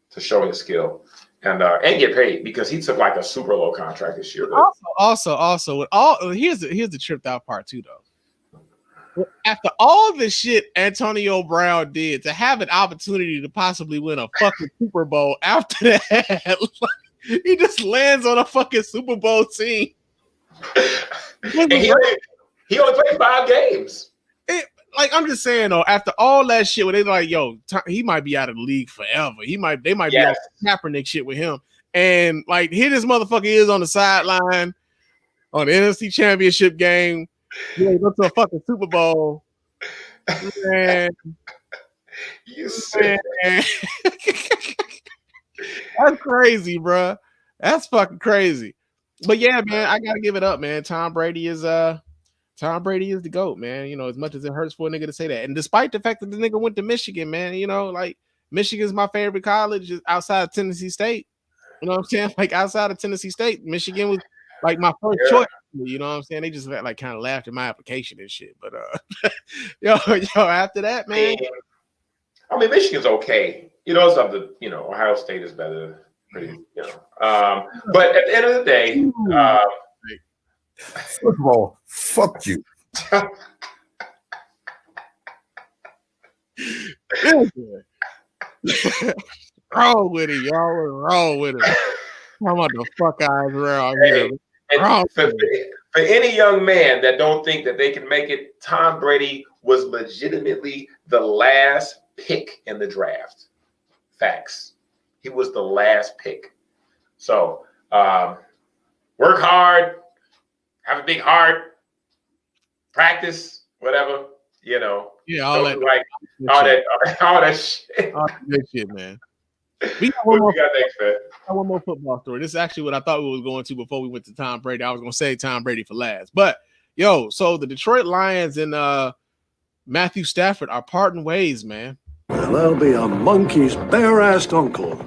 S1: to show his skill and get paid because he took like a super low contract this year.
S2: Also, with all here's the tripped out part too, though. After all the shit Antonio Brown did to have an opportunity to possibly win a fucking Super Bowl after that, like, he just lands on a fucking Super Bowl team.
S1: And he only played 5 games.
S2: Like, I'm just saying though, after all that shit, where they like, yo, he might be out of the league forever. They might be on Kaepernick shit with him, and like, here this motherfucker is on the sideline on the NFC Championship game. Yeah, go to a fucking Super Bowl. Man,
S1: You said
S2: that's crazy, bro. That's fucking crazy. But yeah, man, I gotta give it up, man. Tom Brady is the GOAT, man. You know, as much as it hurts for a nigga to say that. And despite the fact that the nigga went to Michigan, man, you know, like, Michigan's my favorite college outside of Tennessee State. You know what I'm saying? Like, outside of Tennessee State, Michigan was like my first choice. You know what I'm saying? They just like kind of laughed at my application and shit. But yo, after that, man.
S1: I mean, Michigan's okay. You know, it's up to, you know, Ohio State is better. pretty, but at the end of the day,
S6: first of all, fuck you.
S2: Wrong with it, y'all. Wrong with it. Talking about the fuck eyes around here.
S1: And for any young man that don't think that they can make it, Tom Brady was legitimately the last pick in the draft. Facts. He was the last pick. So work hard, have a big heart, practice, whatever,
S2: Yeah, all that
S1: shit.
S2: All that good shit, man. We got
S1: What you got next, man?
S2: one more football story. This is actually what I thought we was going to before we went to Tom Brady. I was going to say Tom Brady for last. But, so the Detroit Lions and Matthew Stafford are parting ways, man.
S7: Well, that'll be a monkey's bare-assed uncle.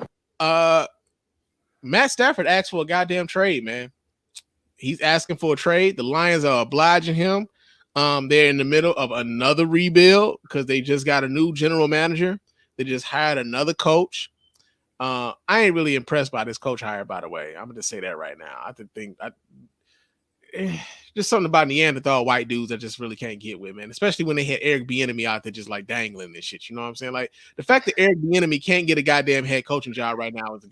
S2: Matt Stafford asked for a goddamn trade, man. He's asking for a trade. The Lions are obliging him. They're in the middle of another rebuild because they just got a new general manager. They just hired another coach. I ain't really impressed by this coach hire, by the way. I'm gonna say that right now. I think just something about Neanderthal white dudes I just really can't get with, man. Especially when they had Eric Bieniemy out there just like dangling this shit. You know what I'm saying? Like the fact that Eric Bieniemy can't get a goddamn head coaching job right now is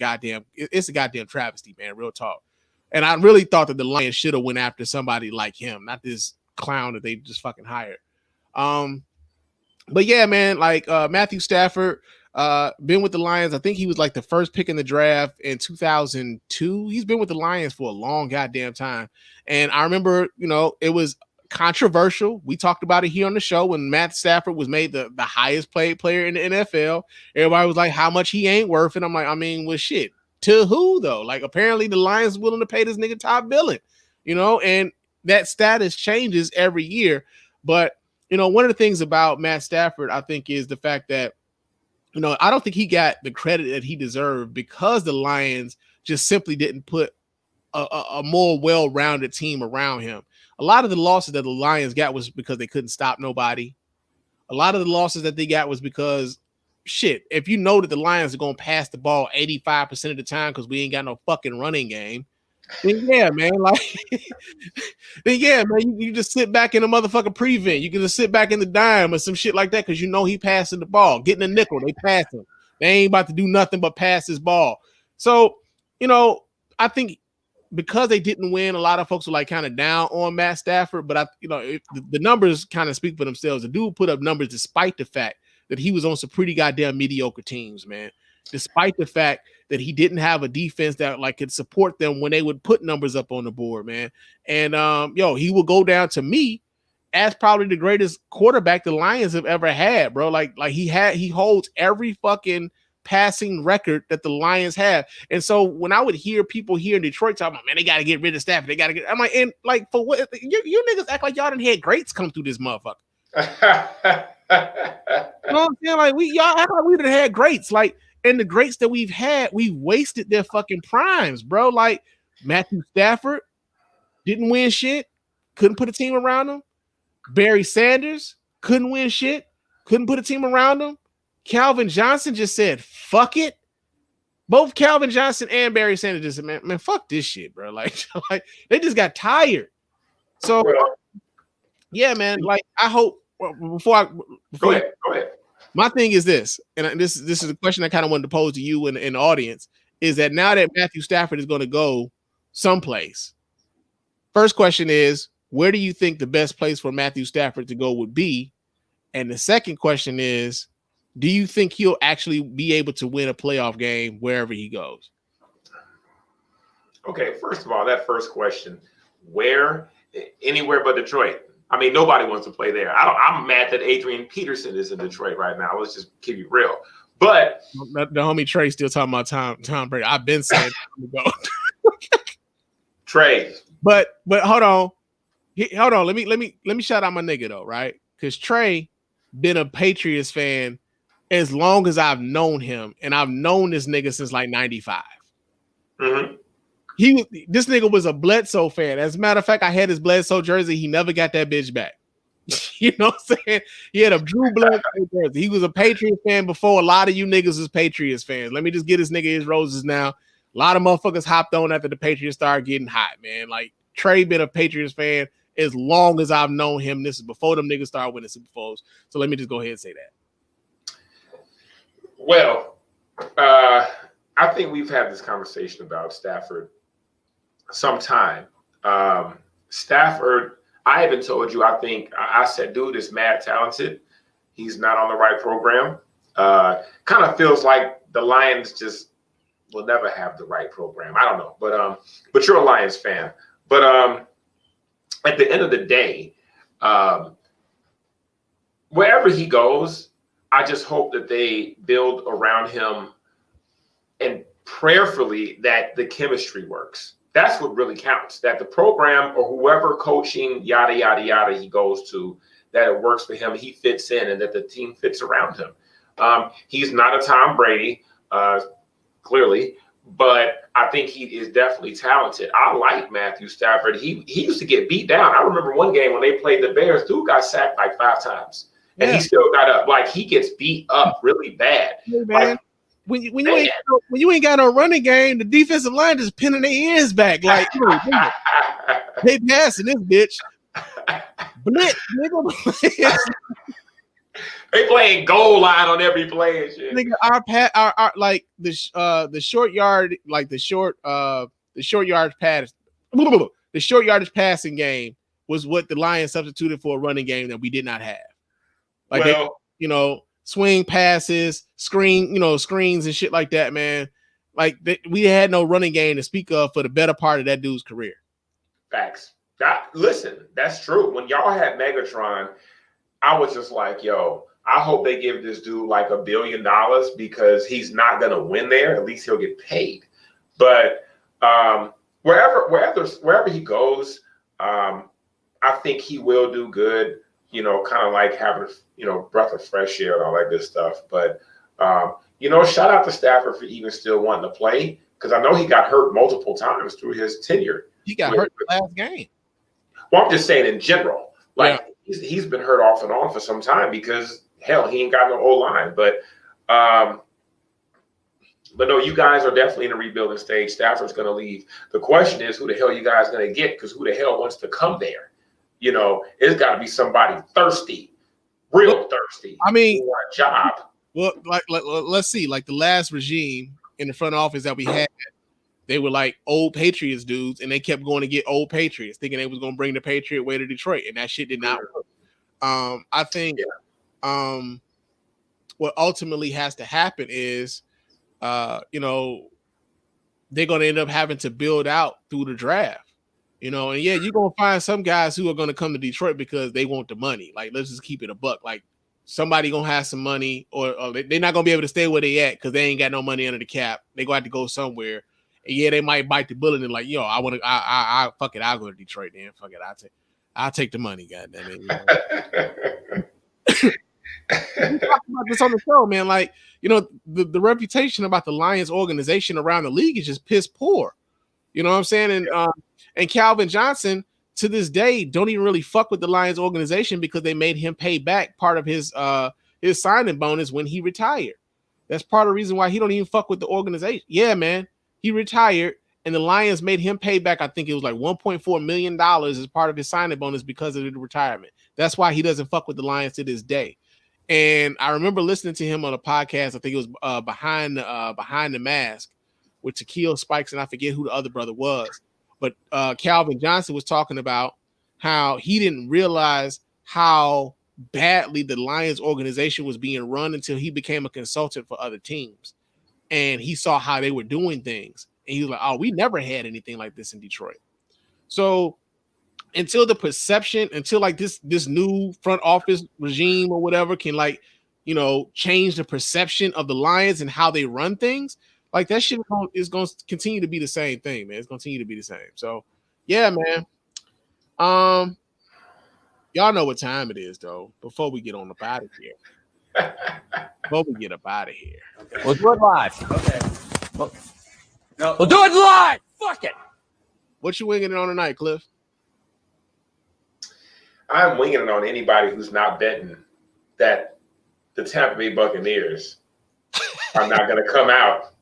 S2: it's a goddamn travesty, man. Real talk. And I really thought that the Lions should have went after somebody like him, not this clown that they just fucking hired. But yeah, man, like Matthew Stafford. Been with the Lions. I think he was like the first pick in the draft in 2002. He's been with the Lions for a long goddamn time. And I remember, it was controversial. We talked about it here on the show when Matt Stafford was made the highest paid player in the NFL. Everybody was like, how much he ain't worth. And I'm like, well, shit. To who, though? Like, apparently the Lions willing to pay this nigga top billing, and that status changes every year. But, one of the things about Matt Stafford, I think, is the fact that I don't think he got the credit that he deserved because the Lions just simply didn't put a more well-rounded team around him. A lot of the losses that the Lions got was because they couldn't stop nobody. A lot of the losses that they got was because, if you know that the Lions are going to pass the ball 85% of the time because we ain't got no fucking running game, then yeah, man, you just sit back in a motherfucking prevent. You can just sit back in the dime or some shit like that because he passing the ball, getting a nickel. They pass him. They ain't about to do nothing but pass his ball. So, I think because they didn't win, a lot of folks were like kind of down on Matt Stafford. But the numbers kind of speak for themselves. The dude put up numbers despite the fact that he was on some pretty goddamn mediocre teams, man. Despite the fact that he didn't have a defense that could support them when they would put numbers up on the board, man. And he will go down to me as probably the greatest quarterback the Lions have ever had, bro. He holds every fucking passing record that the Lions have. And so when I would hear people here in Detroit talking about, man, they got to get rid of Stafford. They got to get. I'm like, and for what? You niggas act like y'all done had greats come through this motherfucker. You know what I'm saying? Y'all act like we done had greats. And the greats that we've had, we wasted their fucking primes, bro. Like Matthew Stafford didn't win shit, couldn't put a team around him. Barry Sanders couldn't win shit, couldn't put a team around him. Calvin Johnson just said, fuck it. Both Calvin Johnson and Barry Sanders just said, man, fuck this shit, bro. They just got tired. So, yeah, man, I hope before
S1: Go ahead.
S2: My thing is this, and this is a question I kind of wanted to pose to you and the audience, is that now that Matthew Stafford is going to go someplace, first question is, where do you think the best place for Matthew Stafford to go would be? And the second question is, do you think he'll actually be able to win a playoff game wherever he goes?
S1: Okay, first of all, that first question, where? Anywhere but Detroit. I mean, nobody wants to play there. I'm mad that Adrian Peterson is in Detroit right now. Let's just keep it real. But
S2: the homie Trey still talking about Tom Brady. I've been saying go.
S1: Trey.
S2: But hold on. Let me shout out my nigga though, right? Because Trey been a Patriots fan as long as I've known him, and I've known this nigga since 95.
S1: Mm-hmm.
S2: This nigga was a Bledsoe fan. As a matter of fact, I had his Bledsoe jersey. He never got that bitch back. You know what I'm saying? He had a Drew Bledsoe jersey. He was a Patriots fan before a lot of you niggas was Patriots fans. Let me just get this nigga his roses now. A A lot of motherfuckers hopped on after the Patriots started getting hot, man. Like Trey been a Patriots fan as long as I've known him. This is before them niggas started winning Super Bowls. So let me just go ahead and say that.
S1: Well, I think we've had this conversation about Stafford sometime. Stafford, I even told you, I said, dude is mad talented. He's not on the right program. Kind of feels like the Lions just will never have the right program. I don't know, but you're a Lions fan. But at the end of the day, wherever he goes, I just hope that they build around him and prayerfully that the chemistry works. That's what really counts, that the program or whoever coaching, yada, yada, yada, he goes to, that it works for him, he fits in, and that the team fits around him. He's not a Tom Brady, clearly, but I think he is definitely talented. I like Matthew Stafford. He used to get beat down. I remember one game when they played the Bears, dude got sacked like 5 times, and he still got up. Like, he gets beat up really bad.
S2: Hey, man. When you ain't got no running game, the defensive line is pinning their ears back. Like, they passing this bitch. Blitz, nigga.
S1: They playing goal line on every play and shit.
S2: Nigga, our like the short yard, like the short yardage pass, the short yardage passing game was what the Lions substituted for a running game that we did not have. Like, swing passes, screens and shit like that, man. Like, we had no running game to speak of for the better part of that dude's career.
S1: Facts. Listen, that's true. When y'all had Megatron, I was just like, yo, I hope they give this dude like $1 billion because he's not going to win there. At least he'll get paid. But wherever he goes, I think he will do good. Kind of like having, breath of fresh air and all that good stuff. But, shout out to Stafford for even still wanting to play, because I know he got hurt multiple times through his tenure.
S2: He got hurt the last game.
S1: Well, I'm just saying in general. Like, he's been hurt off and on for some time because, hell, he ain't got no O-line. But no, you guys are definitely in a rebuilding stage. Stafford's going to leave. The question is, who the hell you guys going to get? Because who the hell wants to come there? It's got to be somebody thirsty, real thirsty.
S2: I mean,
S1: for a job.
S2: Well, let's see. Like, the last regime in the front office that we had, they were like old Patriots dudes, and they kept going to get old Patriots, thinking they was going to bring the Patriot way to Detroit, and that shit did not work. I think what ultimately has to happen is, they're going to end up having to build out through the draft. And you're going to find some guys who are going to come to Detroit because they want the money. Like, let's just keep it a buck. Like, somebody going to have some money, or they're not going to be able to stay where they at because they ain't got no money under the cap. They going to have to go somewhere. And they might bite the bullet and like, yo, I fuck it, I'll go to Detroit then. Fuck it, I'll take the money, goddamn it. We talked about this on the show, man. Like, the reputation about the Lions organization around the league is just piss poor. You know what I'm saying? And Calvin Johnson, to this day, don't even really fuck with the Lions organization because they made him pay back part of his signing bonus when he retired. That's part of the reason why he don't even fuck with the organization. Yeah, man. He retired, and the Lions made him pay back, I think it was like $1.4 million as part of his signing bonus because of the retirement. That's why he doesn't fuck with the Lions to this day. And I remember listening to him on a podcast, I think it was Behind the Mask with Tequila Spikes, and I forget who the other brother was. But Calvin Johnson was talking about how he didn't realize how badly the Lions organization was being run until he became a consultant for other teams. And he saw how they were doing things. And he was like, oh, we never had anything like this in Detroit. So until like this new front office regime or whatever can change the perception of the Lions and how they run things, like that shit is going to continue to be the same thing, man. It's going to continue to be the same. So yeah, man. Y'all know what time it is though, before we get on up out of here. Before we get up out of here.
S8: Okay. We'll do it live. Okay. We'll do it live. Fuck it.
S2: What you winging it on tonight, Cliff?
S1: I'm winging it on anybody who's not betting that the Tampa Bay Buccaneers are not going to come out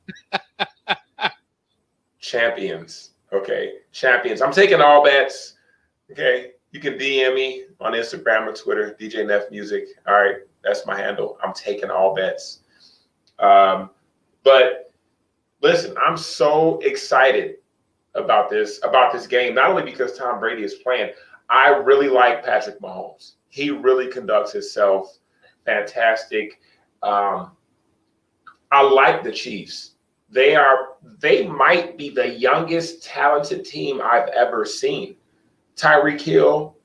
S1: champions. Okay, champions. I'm taking all bets. Okay, you can DM me on Instagram or Twitter, DJ Neff Music. All right, that's my handle. I'm taking all bets. But listen, I'm so excited about this game. Not only because Tom Brady is playing, I really like Patrick Mahomes. He really conducts himself fantastic. I like the Chiefs. They might be the youngest talented team I've ever seen. Tyreek Hill,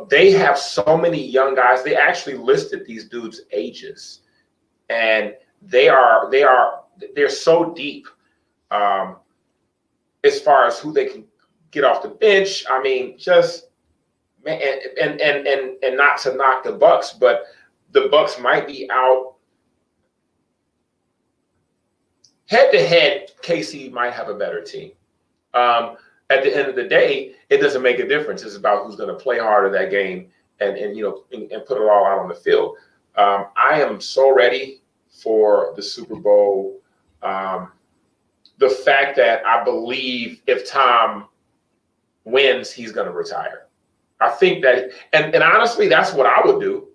S1: they have so many young guys. They actually listed these dudes' ages, and they're so deep as far as who they can get off the bench. I mean, just man, and not to knock the Bucs, but the Bucs might be out. Head-to-head, KC might have a better team. At the end of the day, it doesn't make a difference. It's about who's going to play harder that game and put it all out on the field. I am so ready for the Super Bowl. The fact that I believe if Tom wins, he's going to retire. I think that, and honestly, that's what I would do.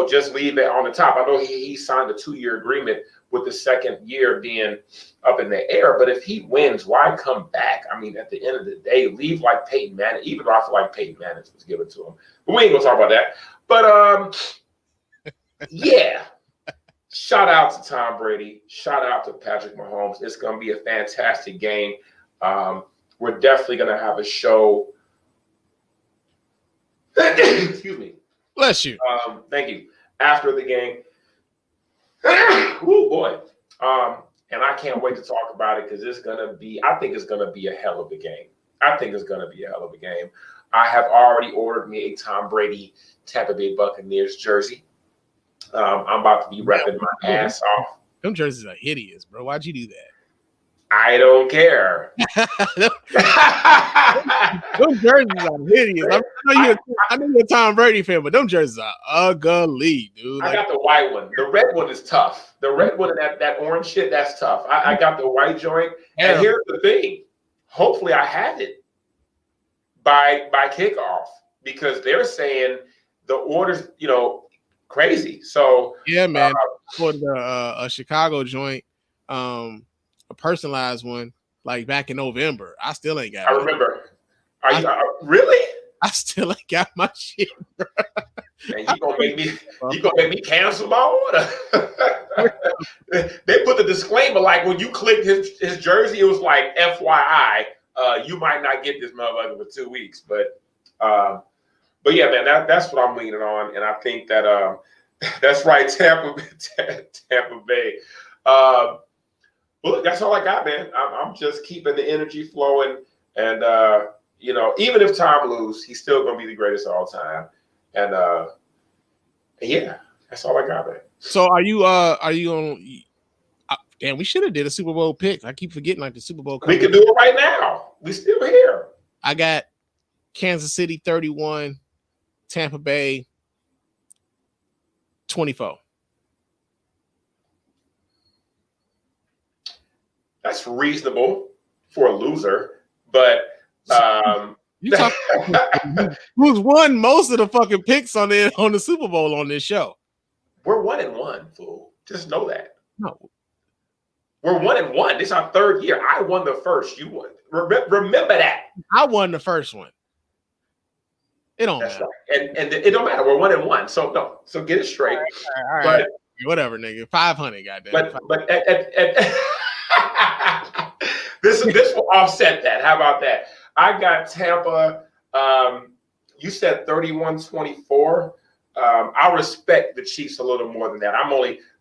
S1: Just leave it on the top. I know he signed a 2-year agreement with the second year being up in the air. But if he wins, why come back? I mean, at the end of the day, leave like Peyton Manning, even though I feel like Peyton Manning was given to him. But we ain't going to talk about that. But, yeah, shout out to Tom Brady. Shout out to Patrick Mahomes. It's going to be a fantastic game. We're definitely going to have a show. Excuse me.
S2: Bless you.
S1: Thank you. After the game. Oh boy. And I can't wait to talk about it because I think it's gonna be a hell of a game. I have already ordered me a Tom Brady Tampa Bay Buccaneers jersey. I'm about to be repping my ass off.
S2: Them jerseys are hideous, bro. Why'd you do that?
S1: I don't care.
S2: Them jerseys are hideous. I know you're a Tom Brady fan, but them jerseys are ugly, dude.
S1: I got the white one. The red one is tough. The red one, that orange shit, that's tough. I got the white joint. And here's the thing. Hopefully I have it by kickoff because they're saying the order's, crazy. So
S2: yeah, man. For the Chicago joint, a personalized one, like back in November. I still ain't got it.
S1: I remember. Are you really?
S2: I still ain't got my shit, bro.
S1: Man, you gonna make me cancel my order. They put the disclaimer like when you clicked his jersey, it was like FYI, you might not get this motherfucker for 2 weeks. But yeah, man, that's what I'm leaning on, and I think that that's right, Tampa Bay. Well, look, that's all I got, man. I'm just keeping the energy flowing, and even if Tom loses, he's still gonna be the greatest of all time. And yeah, that's all I got, man.
S2: So are you on? Damn, we should have did a Super Bowl pick. I keep forgetting like the Super Bowl.
S1: We can do it right now. We still here.
S2: I got Kansas City 31, Tampa Bay 24.
S1: That's reasonable for a loser, but
S2: you talk who's won most of the fucking picks on the Super Bowl on this show.
S1: We're 1-1, fool. Just know that.
S2: No.
S1: We're 1-1. This is our third year. I won the first. You won. Remember that.
S2: I won the first one. It don't
S1: That's
S2: matter.
S1: Right. And it don't matter. We're 1-1. So no. So get it straight.
S2: All right. Whatever, nigga. 500, goddamn.
S1: But this will offset that. How about that? I got Tampa. You said 31-24. I respect the Chiefs a little more than that.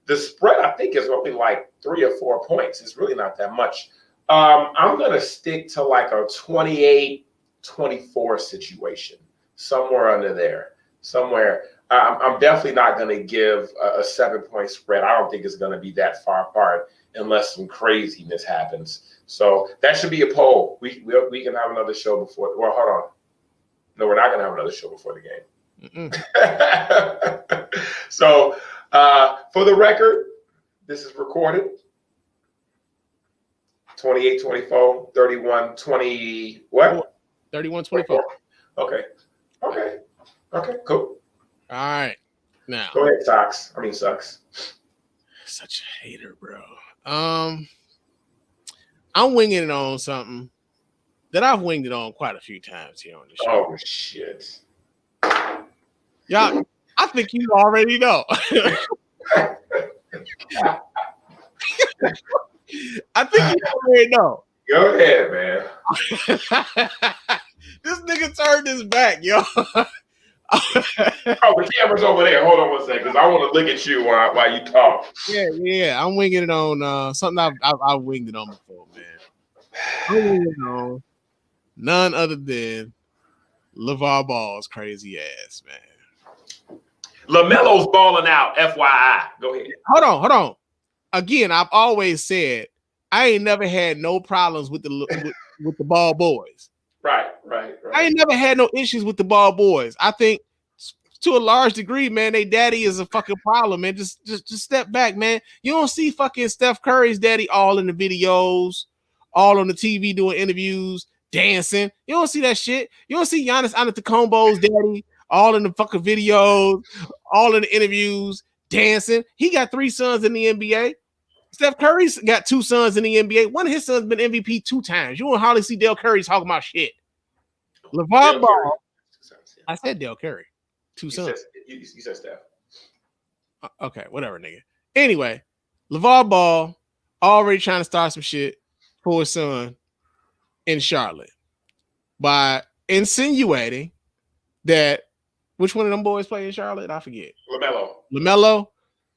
S1: The spread I think is only like 3 or 4 points. It's really not that much. I'm gonna stick to like a 28-24 situation, somewhere under there. Somewhere. I'm definitely not gonna give a 7-point spread. I don't think it's gonna be that far apart unless some craziness happens. So that should be a poll. We can have another show before. Well, hold on. No, we're not gonna have another show before the game. So for the record, this is recorded. 28, 24, 31, 20, what?
S2: 31, 24.
S1: Okay. Cool.
S2: All right. Now.
S1: Go ahead, Sucks.
S2: Such a hater, bro. I'm winging it on something that I've winged it on quite a few times here on the show.
S1: Oh, shit.
S2: Y'all, I think you already know. I think you already know.
S1: Go ahead, man.
S2: This nigga turned his back, yo.
S1: Oh, the camera's over there. Hold on one second, because I want to look at you while you talk.
S2: Yeah. I'm winging it on something I've winged it on before, man. I'm winging it on none other than LeVar Ball's crazy ass, man.
S1: LaMelo's balling out, FYI. Go ahead.
S2: Hold on. Again, I've always said I ain't never had no problems with the Ball boys.
S1: Right.
S2: I ain't never had no issues with the Ball boys. I think to a large degree, man, they daddy is a fucking problem, man. Just step back, man. You don't see fucking Steph Curry's daddy all in the videos, all on the TV doing interviews, dancing. You don't see that shit. You don't see Giannis Antetokounmpo's daddy all in the fucking videos, all in the interviews, dancing. He got 3 sons in the NBA. Steph Curry's got 2 sons in the NBA. One of his sons been MVP 2 times. You won't hardly see Dale Curry talking about shit. LeVar Ball. I said Dale Curry. 2 sons.
S1: You said Steph.
S2: Okay, whatever, nigga. Anyway, LeVar Ball already trying to start some shit for his son in Charlotte by insinuating that which one of them boys play in Charlotte? I forget. LaMelo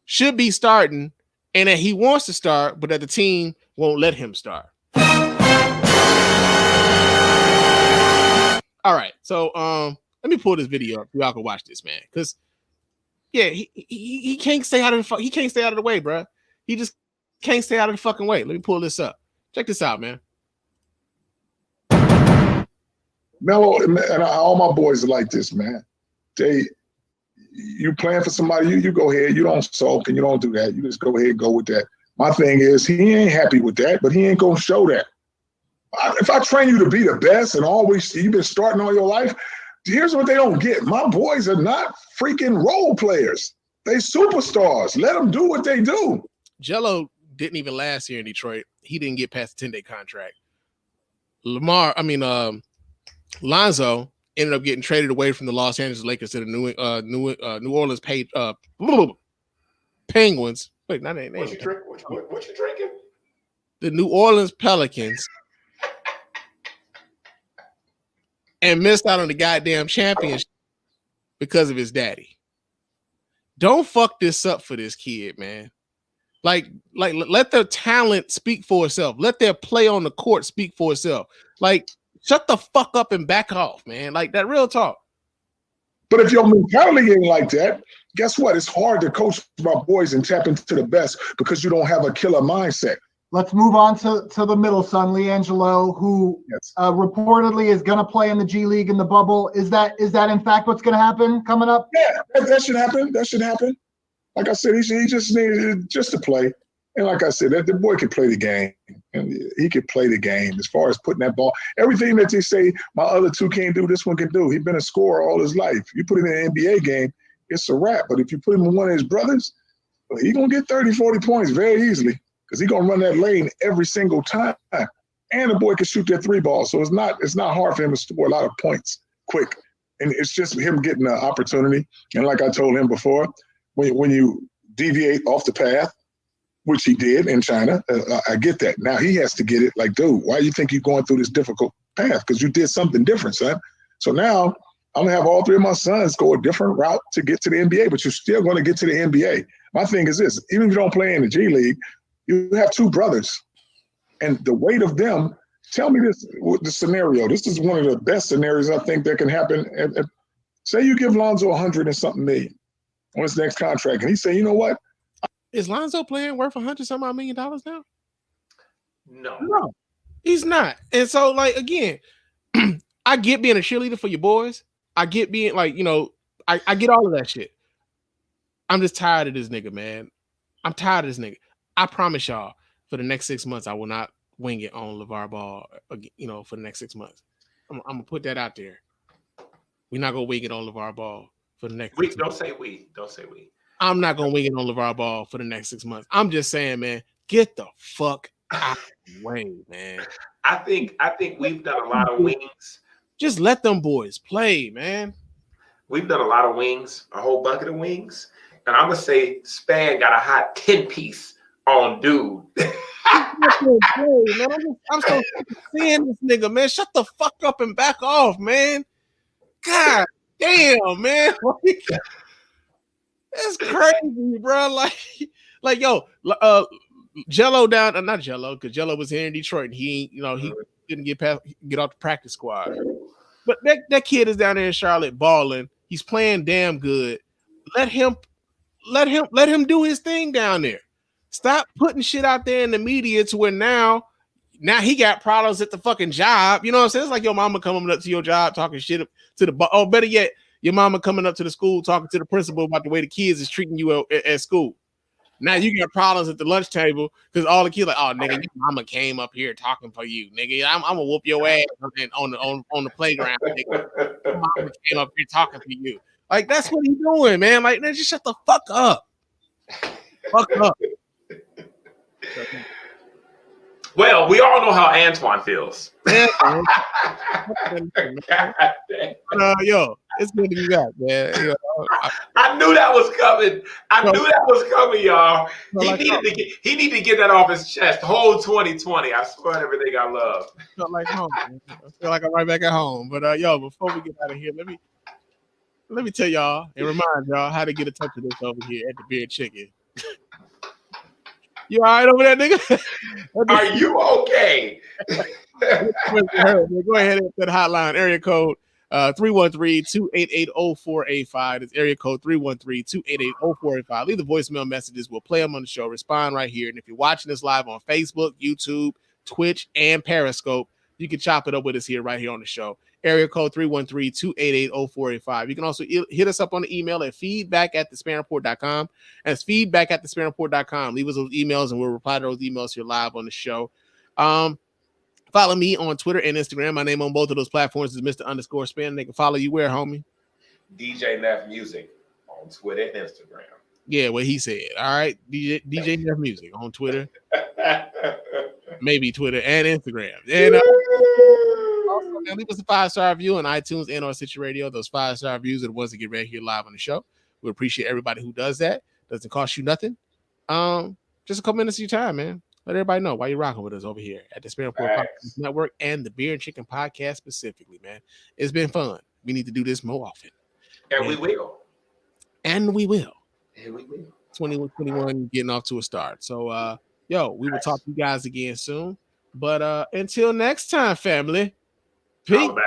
S2: should be starting, and that he wants to start, but that the team won't let him start. All right, so let me pull this video up so y'all can watch this, man. Because yeah, he can't stay out of the way, bro. He just can't stay out of the fucking way. Let me pull this up. Check this out, man.
S6: Melo and all my boys are like this, man. You playing for somebody, you go ahead. You don't sulk and you don't do that. You just go ahead and go with that. My thing is, he ain't happy with that, but he ain't gonna show that. If I train you to be the best and always you've been starting all your life, here's what they don't get. My boys are not freaking role players. They superstars. Let them do what they do.
S2: Jello didn't even last year in Detroit. He didn't get past the 10-day contract. Lonzo ended up getting traded away from the Los Angeles Lakers to the New Orleans Penguins. Wait, not that name.
S1: What you drinking?
S2: The New Orleans Pelicans. And missed out on the goddamn championship because of his daddy. Don't fuck this up for this kid, man. Like let their talent speak for itself. Let their play on the court speak for itself. Like, shut the fuck up and back off, man. Like, that real talk.
S6: But if your mentality ain't like that, guess what? It's hard to coach my boys and tap into the best because you don't have a killer mindset.
S9: Let's move on to the middle son, LiAngelo, who reportedly is going to play in the G League in the bubble. Is that in fact what's going to happen coming up?
S6: Yeah, that should happen. That should happen. Like I said, he just needed just to play. And like I said, the boy can play the game. And he could play the game as far as putting that ball. Everything that they say my other 2 can't do, this one can do. He's been a scorer all his life. You put him in an NBA game, it's a wrap. But if you put him in one of his brothers, he's going to get 30, 40 points very easily because he's going to run that lane every single time. And the boy can shoot that 3 ball. So it's not hard for him to score a lot of points quick. And it's just him getting an opportunity. And like I told him before, when you deviate off the path, which he did in China, I get that. Now he has to get it like, dude, why do you think you're going through this difficult path? Because you did something different, son. So now I'm going to have all 3 of my sons go a different route to get to the NBA, but you're still going to get to the NBA. My thing is this, even if you don't play in the G League, you have 2 brothers. And the weight of them, tell me the scenario. This is one of the best scenarios I think that can happen. Say you give Lonzo 100 and something million on his next contract, and he say, you know what?
S2: Is Lonzo playing worth $100-some-odd million now?
S1: No,
S2: he's not. And so, like, again, I get being a cheerleader for your boys. I get being like, I get all of that shit. I'm just tired of this nigga, man. I'm tired of this nigga. I promise y'all, for the next 6 months, I will not wing it on LeVar Ball, for the next 6 months. I'm gonna put that out there. We're not gonna wing it on LeVar Ball for the next.
S1: Don't say we.
S2: I'm not gonna wing it on LeVar Ball for the next 6 months. I'm just saying, man, get the fuck out of the way, man.
S1: I think we've done a lot of wings.
S2: Just let them boys play, man.
S1: We've done a lot of wings, a whole bucket of wings, and I'm gonna say Spann got a hot 10-piece on dude.
S2: I'm so seeing this nigga, man. Shut the fuck up and back off, man. God damn, man. That's crazy, bro. Like, yo, Jello down, not Jello, because Jello was here in Detroit and he didn't get off the practice squad. But that kid is down there in Charlotte balling. He's playing damn good. Let him do his thing down there. Stop putting shit out there in the media to where now he got problems at the fucking job. You know what I'm saying? It's like your mama coming up to your job talking shit to the oh, better yet, your mama coming up to the school talking to the principal about the way the kids is treating you at school. Now you got problems at the lunch table because all the kids like, oh nigga, your mama came up here talking for you, nigga. I'm gonna whoop your ass on the playground. Nigga. Your mama came up here talking for you. Like that's what he's doing, man. Like, man, just shut the fuck up. Fuck up.
S1: Well, we all know how Antoine feels.
S2: Yeah, yo, it's good to be back, man.
S1: I knew that was coming. Y'all. He needed to get that off his chest. Whole 2020. I swear everything I love.
S2: Felt like home. I feel like I'm right back at home. But yo, before we get out of here, let me tell y'all and remind y'all how to get in touch with us over here at the Beard Chicken. You all right over there, nigga?
S1: Are you okay?
S2: Go ahead and hit that hotline, area code 313-288-0485. It's area code 313-288-0485. Leave the voicemail messages. We'll play them on the show. Respond right here. And if you're watching this live on Facebook, YouTube, Twitch, and Periscope, you can chop it up with us right here on the show. Area code 313-288-0485. You can also hit us up on the email at feedback@thespannreport.com. That's feedback@thespannreport.com. Leave us those emails and we'll reply to those emails here live on the show. Follow me on Twitter and Instagram. My name on both of those platforms is Mr._Spann. They can follow you where, homie?
S1: DJ Neff Music on Twitter and Instagram.
S2: Yeah, what he said. All right. DJ Neff Music on Twitter. Maybe Twitter and Instagram. And also, leave us a 5-star review on iTunes and on Stitcher Radio. Those 5-star reviews are the ones that get right here live on the show. We appreciate everybody who does that. Doesn't cost you nothing. Just a couple minutes of your time, man. Let everybody know why you're rocking with us over here at the Spann Report Podcast Network and the Beer and Chicken Podcast specifically, man. It's been fun. We need to do this more often.
S1: And we will.
S2: And we will.
S1: And we will.
S2: 21 getting off to a start. So, yo, we will talk to you guys again soon. But until next time, family. Peace.
S1: Back.